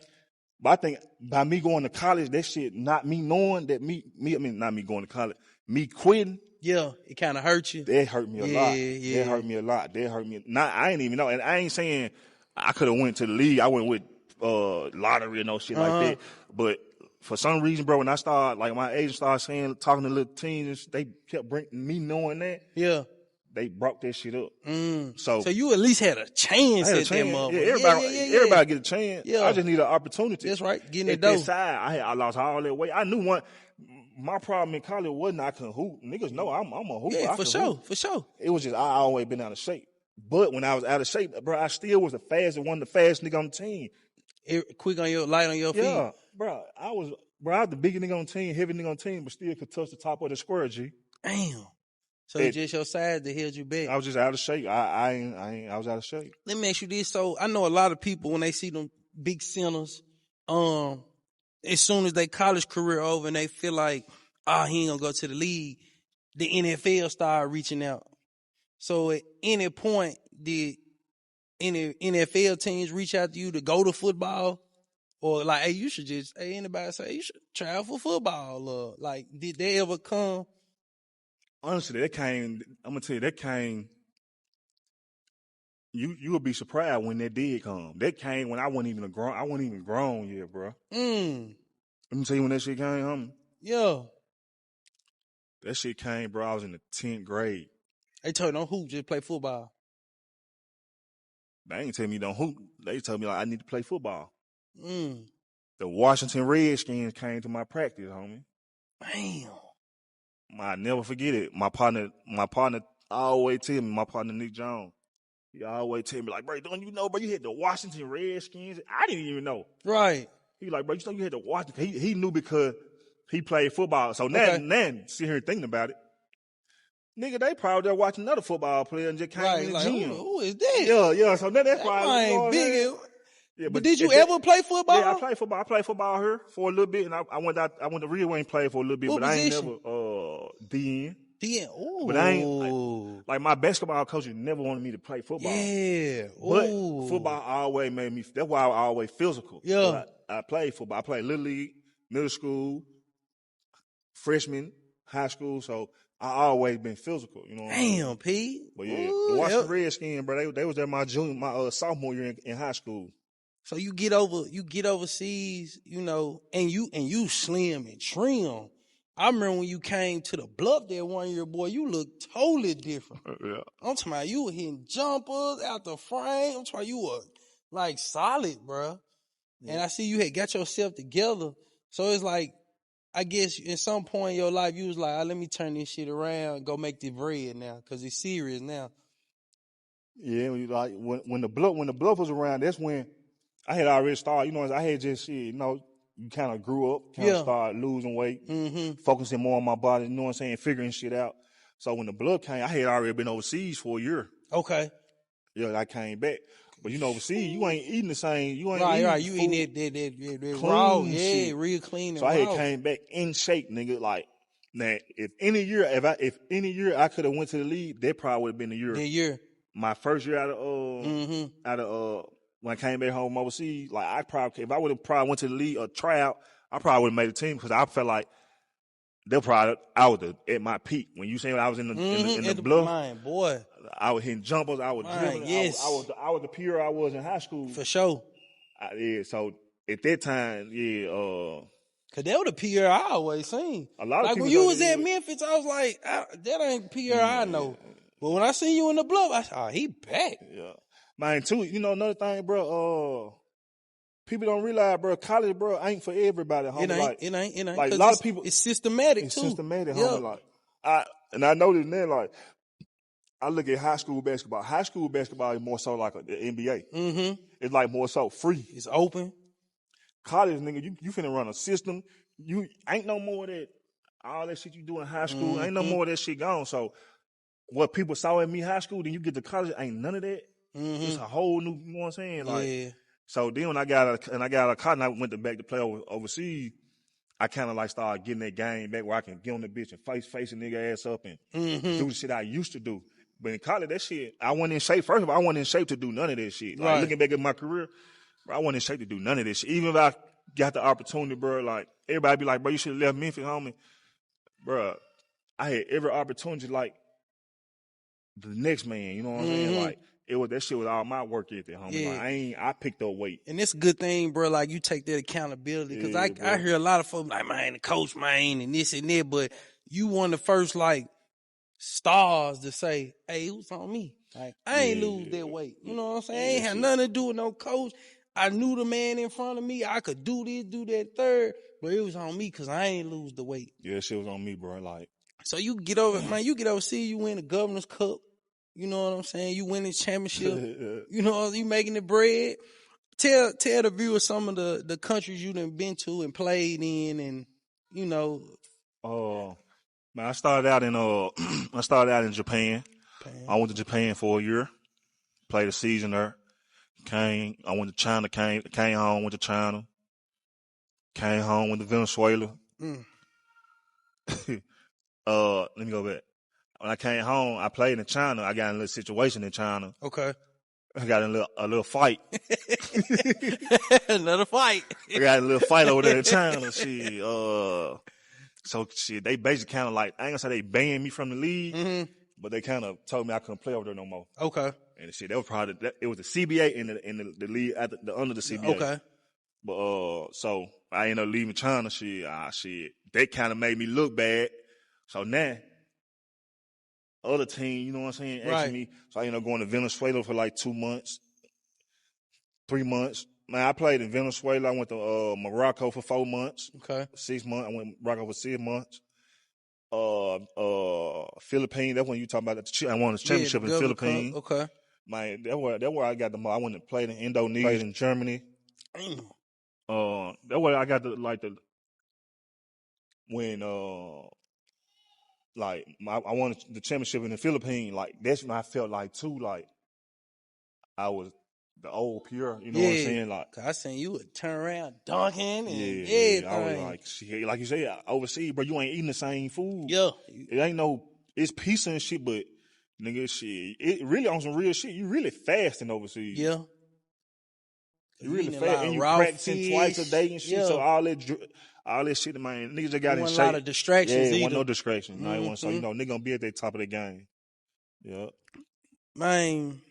But I think by me going to college, that shit, not me knowing that not me going to college, me quitting. Yeah, it kind of hurt you. That hurt me a lot. Yeah. That hurt me a lot. I ain't even know. And I ain't saying I could have went to the league. I went with lottery and no shit like that. But for some reason, bro, when I started, like my agent started talking to little teams, they kept bringing me knowing that. Yeah. They brought that shit up. So you at least had a chance at them up. Yeah, everybody get a chance. Yeah. I just need an opportunity. That's right. Getting at it done. That side, I lost all that weight. I knew my problem in college wasn't I couldn't hoop. Niggas know I'm a hooper. Yeah, for sure. It was just I always been out of shape. But when I was out of shape, bro, I still was one of the fastest nigga on the team. Quick on your light on your feet. Yeah, bro. I was the biggest nigga on the team, heavy nigga on the team, but still could touch the top of the square, G. Damn. So it's just your size that held you back. I was just out of shape. I was out of shape. Let me ask you this. So I know a lot of people when they see them big centers, as soon as they college career over and they feel like, he ain't gonna go to the league, the NFL start reaching out. So at any point, did any NFL teams reach out to you to go to football? Or like, hey, you should just, anybody say you should try out for football? Or like, did they ever come? Honestly, that came. I'm gonna tell you, that came. You would be surprised when that did come. That came when I wasn't even grown. I wasn't even grown yet, bro. Let me tell you when that shit came, homie. Yeah. That shit came, bro. I was in the 10th grade. They told you don't hoop, just play football. They ain't tell me don't hoop. They told me like I need to play football. The Washington Redskins came to my practice, homie. Damn. I never forget it. My partner always tell me, my partner Nick Jones, he always tell me like, bro, don't you know, bro, you had the Washington Redskins? I didn't even know. Right. He like, bro, you know you had the Washington. He knew because he played football. So now sit here thinking about it. Nigga, they probably there watching another football player and just came in the gym. Who is that? Yeah. So that's why I ain't big. Yeah, but did you ever play football? Yeah, I played football. I played football here for a little bit, and I went to Ridgeway and played for a little bit, but I ain't never DN. DN. Ooh. But I ain't like my basketball coach never wanted me to play football. Yeah. But football always made me. That's why I was always physical. Yeah. I played football. I played little league, middle school, freshman, high school. So I always been physical. You know. Damn, P. But yeah, the Washington Redskins, bro. They was there my sophomore year in high school. So you get overseas, you know, and you slim and trim. I remember when you came to the Bluff there one year, boy, you looked totally different. Yeah. I'm talking about you were hitting jumpers out the frame. I'm talking about you were like solid, bro. Yeah. And I see you had got yourself together. So it's like, I guess at some point in your life, you was like, let me turn this shit around and go make the bread now, because it's serious now. Yeah, when the Bluff was around, that's when I had already started, you know, I had just, you know, you kind of grew up, started losing weight, focusing more on my body, you know what I'm saying, figuring shit out. So when the blood came, I had already been overseas for a year. Okay. Yeah, I came back. But overseas, you ain't eating the same. You ain't right. eating You food, eating that clean raw, shit. real clean and so I raw. had came back in shape, nigga. Like now, if any year I could have went to the league, that probably would have been the year. The year. My first year out of when I came back home overseas, like if I would have probably went to the league or tryout, I probably would have made a team because I felt like I was at my peak. When you saying I was in the bluff, boy, I was hitting jumpers, I was dribbling, yes. I was the Pierre I was in high school for sure. So at that time, Cause that was the Pierre I always seen. A lot of like people when you was at Memphis, I was like, that ain't Pierre I know. But when I seen you in the bluff, I said, oh, he back. Yeah, man. Too, another thing, bro. People don't realize, bro, college, bro, ain't for everybody, homie. It ain't. Like a lot of people, it's systematic it's too. Systematic, homie. Like I noticed then, like I look at high school basketball. High school basketball is more so like the NBA. Mm-hmm. It's like more so free. It's open. College, nigga, you finna run a system. You ain't no more of that. All that shit you do in high school, ain't no more of that shit gone. So what people saw in me high school, then you get to college, ain't none of that. Mm-hmm. It's a whole new, you know what I'm saying? Like, yeah. So then when I got out of college and I went back to play overseas, I kind of like started getting that game back where I can get on the bitch and face a nigga ass up and do the shit I used to do. But in college, that shit, I wasn't in shape. First of all, I wasn't in shape to do none of that shit. Like, looking back at my career, bro, I wasn't in shape to do none of this shit. Even if I got the opportunity, bro, like, everybody be like, bro, you should have left Memphis, homie. Bro, I had every opportunity like the next man, you know what I'm saying? Like, that shit was all my work ethic, homie. Yeah. Like, I picked up weight. And it's a good thing, bro, like you take that accountability. Because I hear a lot of folks like, man, the coach, man, and this and that. But you one of the first, like, stars to say, hey, it was on me. Like, I ain't lose that weight. You know what I'm saying? I ain't had nothing to do with no coach. I knew the man in front of me. I could do this, do that third. But it was on me because I ain't lose the weight. Yeah, shit was on me, bro. Like, so you get over, man, you get overseas, you win the Governor's Cup. You know what I'm saying? You winning championship. You know, you making the bread. Tell the viewers some of the countries you done been to and played in, and you know. Man, I started out in Japan. I went to Japan for a year, played a season there. I went to China. Came home. Went to China. Came home. Went to Venezuela. Let me go back. When I came home, I played in China. I got in a little situation in China. Okay. I got in a little fight. Another fight. I got a little fight over there in China. Shit. So shit, they basically kind of like, I ain't gonna say they banned me from the league, but they kind of told me I couldn't play over there no more. Okay. And shit, that was probably it was the CBA in the league under the CBA. Okay. But so I ended up leaving China. Shit, that kind of made me look bad. So now, other team, you know what I'm saying, asking me. So I ended up going to Venezuela for like 2 months, 3 months. Man, I played in Venezuela. I went to Morocco for 4 months. Okay. 6 months. I went to Morocco for 6 months. Philippines. That's when you talking about I won the championship in the Philippines. Okay. Man, that's where I got the most. I went to play in Indonesia, played in Germany. That's where I got when I won the championship in the Philippines. Like, that's when I felt like too, like I was the old Pierre. You know what I'm saying? Like, I seen you would turn around dunking and everything. I was like you say, overseas, bro, you ain't eating the same food. Yeah. It ain't it's pizza and shit, but nigga, shit, it really on some real shit. You really fasting overseas. Yeah. You really fast, and you practicing twice a day and shit. Yeah. So all that shit, man, niggas just got in shape. A lot of distractions. Yeah, no distractions. So nigga gonna be at the top of the game. Yeah. Man,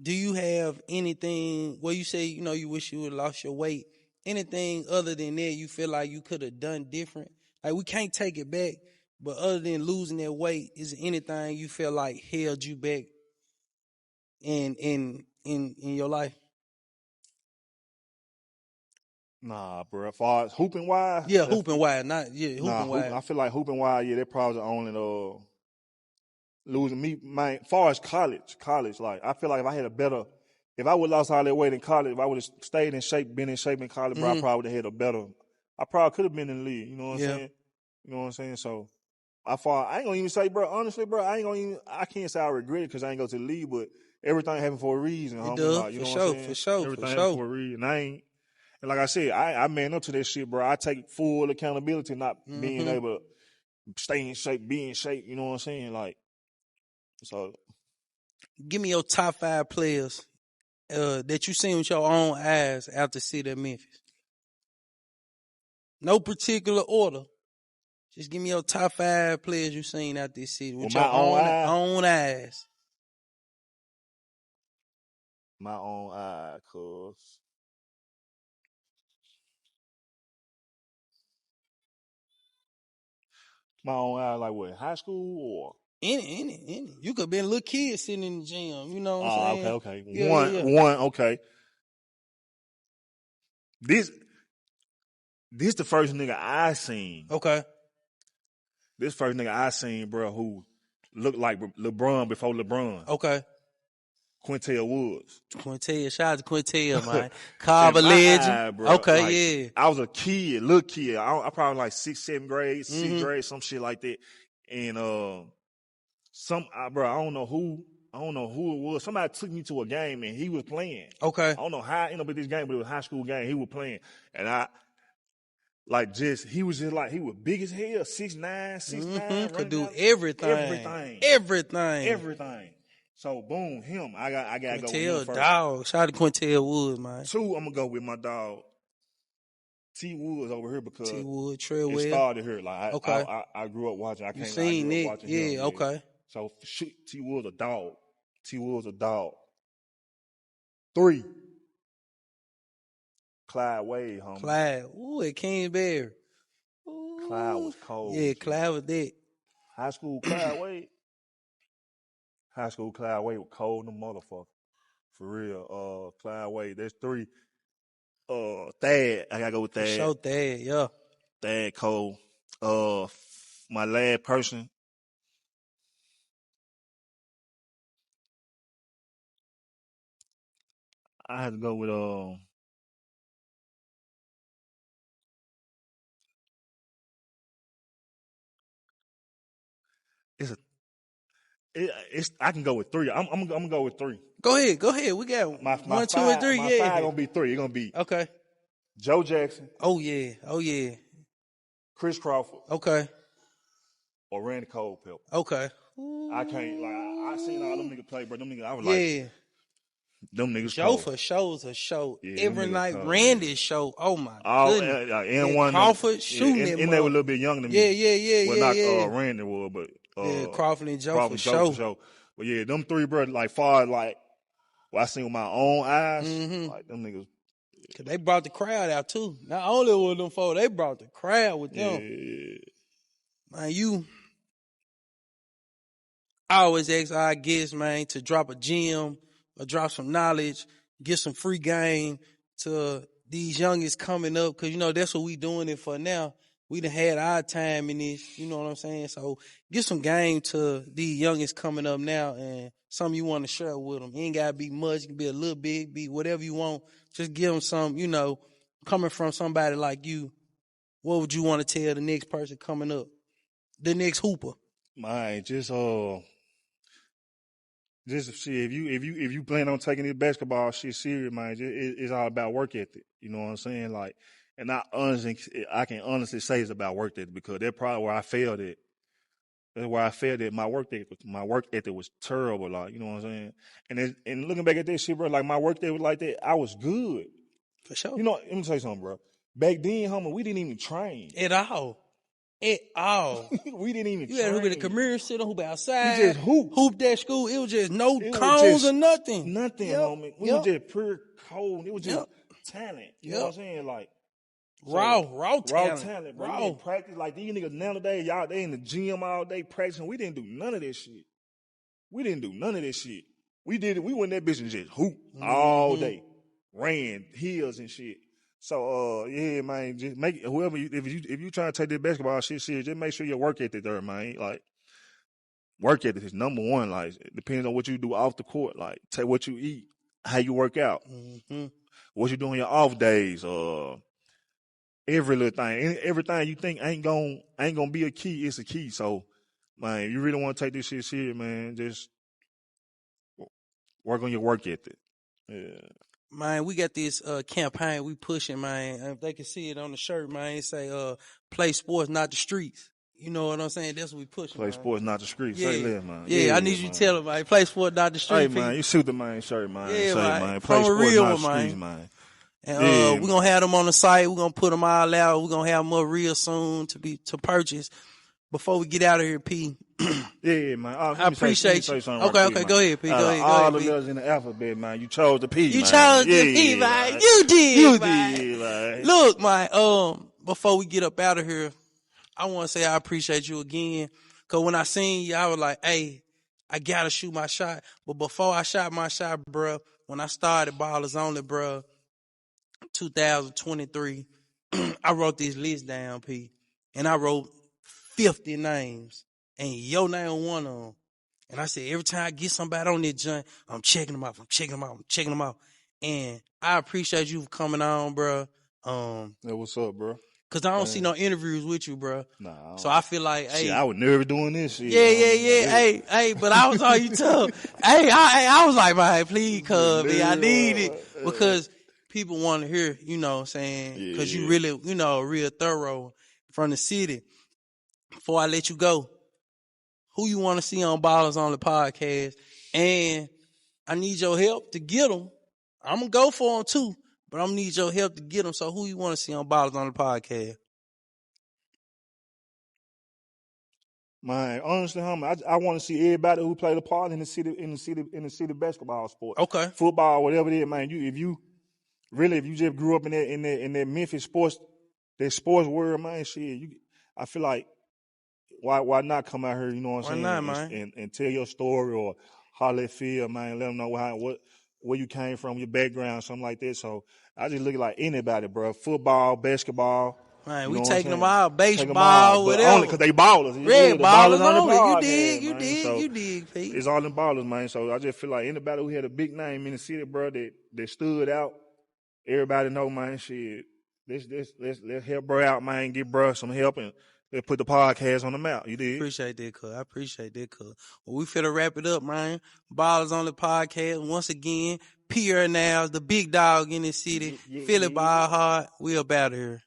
do you have anything where you say, you wish you would have lost your weight? Anything other than that you feel like you could have done different? Like, we can't take it back, but other than losing that weight, is there anything you feel like held you back in your life? Nah, bro. As far as hooping wise, hooping wise, wise. I feel like hooping wise, that probably the only losing me. Man, as far as college, like I feel like if I would have lost all that weight in college, if I would have stayed in shape, been in shape in college, bro, I probably would have had I probably could have been in the league. You know what I'm saying? You know what I'm saying? So I ain't gonna even say, bro. Honestly, bro, I can't say I regret it because I ain't go to the league, but everything happened for a reason, It homie. does, Like, you for know sure, what I'm saying? for sure, Everything for happened sure. for a reason. And like I said, I man up to that shit, bro. I take full accountability, not being able to stay in shape, be in shape. You know what I'm saying? Like, so. Give me your top 5 players that you seen with your own eyes after City of Memphis. No particular order. Just give me your top 5 players you seen out this city with your my own eyes. My own eye, cuz. My own eye, like what, high school or? Any. You could have been a little kid sitting in the gym. You know what I'm saying? Okay. Yeah. One, okay. This the first nigga I seen. Okay. This first nigga I seen, bro, who looked like LeBron before LeBron. Okay. Quintel Woods. Shout out to Quintel, man. Carver In my legend. eye, bro, Okay, like, yeah. I was a kid, little kid. I probably like 6th, 7th grade, 6th grade, some shit like that. And bro, I don't know who it was. Somebody took me to a game and he was playing. Okay. I don't know how I ended up at this game, but it was a high school game. He was playing. And he was big as hell, 6'9", Could do out. everything. So boom, him. I gotta go with him Quintel, first. dog. Shout out to Quintel Woods, man. 2, I'm gonna go with my dog T Woods over here because T Wood, Treadwell. it started here. Like Okay. I grew up watching. I grew it. up watching him. Yeah, okay. So T Woods a dog. T Woods a dog. 3, Clyde Wade, homie. Clyde. Ooh, at Kingsbury. Clyde was cold. Yeah, Clyde was that. High school Clyde Wade. High school Clyde Wade was cold in the motherfucker. For real. Clyde Wade. There's 3. Thad. I gotta go with Thad. For sure, Thad, yeah. Thad Cole. My last person. I had to go with I can go with 3. I'm gonna go with 3. Go ahead. We got my 1, 2, 5, and 3. My Yeah. 5 gonna be 3. It's gonna be Okay. Joe Jackson. Oh yeah. Chris Crawford. Okay. Or Randy Culpepper. Okay. I can't I seen all them niggas play, but them niggas I was like, them niggas. Joe cold. for show's a show. Yeah, every night, cold, Randy's show. Oh my goodness. And one Crawford shooting him. And they were a little bit younger than me. Yeah. Well, not Randy was, but Crawford and Joe for sure. But yeah, them 3 brothers, like far as like what I seen with my own eyes, like them niggas. Cause they brought the crowd out too. Not only with them 4, they brought the crowd with them. Yeah. Man, I always ask our guests, man, to drop a gem or drop some knowledge, get some free game to these youngest coming up. Cause that's what we doing it for now. We done had our time in this, you know what I'm saying? So get some game to these youngest coming up now and something you want to share with them. It ain't got to be much. It can be a little bit, be whatever you want. Just give them some, coming from somebody like you. What would you want to tell the next person coming up? The next hooper? Man, just shit, if you plan on taking this basketball shit serious, man, it's all about work ethic. You know what I'm saying? Like, and I can honestly say it's about work ethic because that's probably where I failed at. That's where I failed at. My work ethic was terrible. Like, you know what I'm saying? And looking back at this shit, bro, like my work ethic was like that. I was good. For sure. Let me tell you something, bro. Back then, homie, we didn't even train at all. We didn't even. You had to hoop at the community center, hoop outside. We just hoop that school. It was just no cones or nothing. Nothing, homie. We were just pure cold. It was just talent. You know what I'm saying? Like raw talent, bro. We didn't practice like these niggas nowadays. Y'all, they in the gym all day practicing. We didn't do none of this shit. We went that bitch and just hoop all day, ran hills and shit. So yeah, man, just make whoever if you trying to take this basketball shit serious, just make sure your work ethic there, man. Like work ethic is number one. Like depending on what you do off the court, like take what you eat, how you work out, what you do on your off days, every little thing. Everything you think ain't gonna be a key, it's a key. So, man, if you really want to take this shit serious, man, just work on your work ethic. Yeah. Man, we got this campaign we pushing, man. If they can see it on the shirt, man, it say play sports, not the streets. You know what I'm saying? That's what we pushing. Play sports, not the streets. Yeah. Say that, man. Yeah, I need you to tell them, man. Play sports, not the streets. Hey, man, you shoot the man shirt, man. Yeah, say, man. Play Play sports, real not the streets, man. And we're gonna have them on the site. We're gonna put them all out. We're gonna have them up real soon to purchase. Before we get out of here, P. Yeah, man. I appreciate you. Okay, go ahead, P. Go ahead. All the letters in the alphabet, man. You chose the P, You chose the P, man. You did, man. Look, man. Before we get up out of here, I want to say I appreciate you again. Cause when I seen you, I was like, hey, I gotta shoot my shot. But before I shot my shot, bruh, when I started Ballers Only, bruh, 2023, I wrote this list down, P. And I wrote 50 names. And your name was one of them. And I said, every time I get somebody on this joint, I'm checking them out. And I appreciate you for coming on, bro. Yeah, what's up, bro? Cause I don't see no interviews with you, bro. Nah. So I feel like, hey, I was never doing this shit. Yeah. Hey, but I was on you tough. I was like, man, please, cuz, I need it. Because people want to hear, you know what I'm saying? Cause you really, real thorough from the city. Before I let you go, who you want to see on Ballers Only podcast? And I need your help to get them. I'm going to go for them too, but I'm going to need your help to get them. So who you want to see on Ballers Only podcast? Man, honestly, homie, I want to see everybody who played a part in the city basketball sport. Okay. Football, whatever it is, man. If you just grew up in that Memphis sports world, man, shit, I feel like why not come out here, you know what I'm saying? Why not, man? And tell your story or how they feel, man. Let them know where you came from, your background, something like that. So I just look like anybody, bro. Football, basketball. Man, we taking them out, baseball, whatever. Only because they ballers. Red ballers only. You dig, Pete. It's all them ballers, man. So I just feel like anybody who had a big name in the city, bro, that stood out, everybody know, man, shit. Let's help bro out, man. Give bro some help and let's put the podcast on the map. You did. Appreciate that, cuz. I appreciate that, cuz. Well, we finna wrap it up, man. Ballers Only podcast. Once again, Pierre Niles, the big dog in the city. Philly Ball Hard. We up out of here.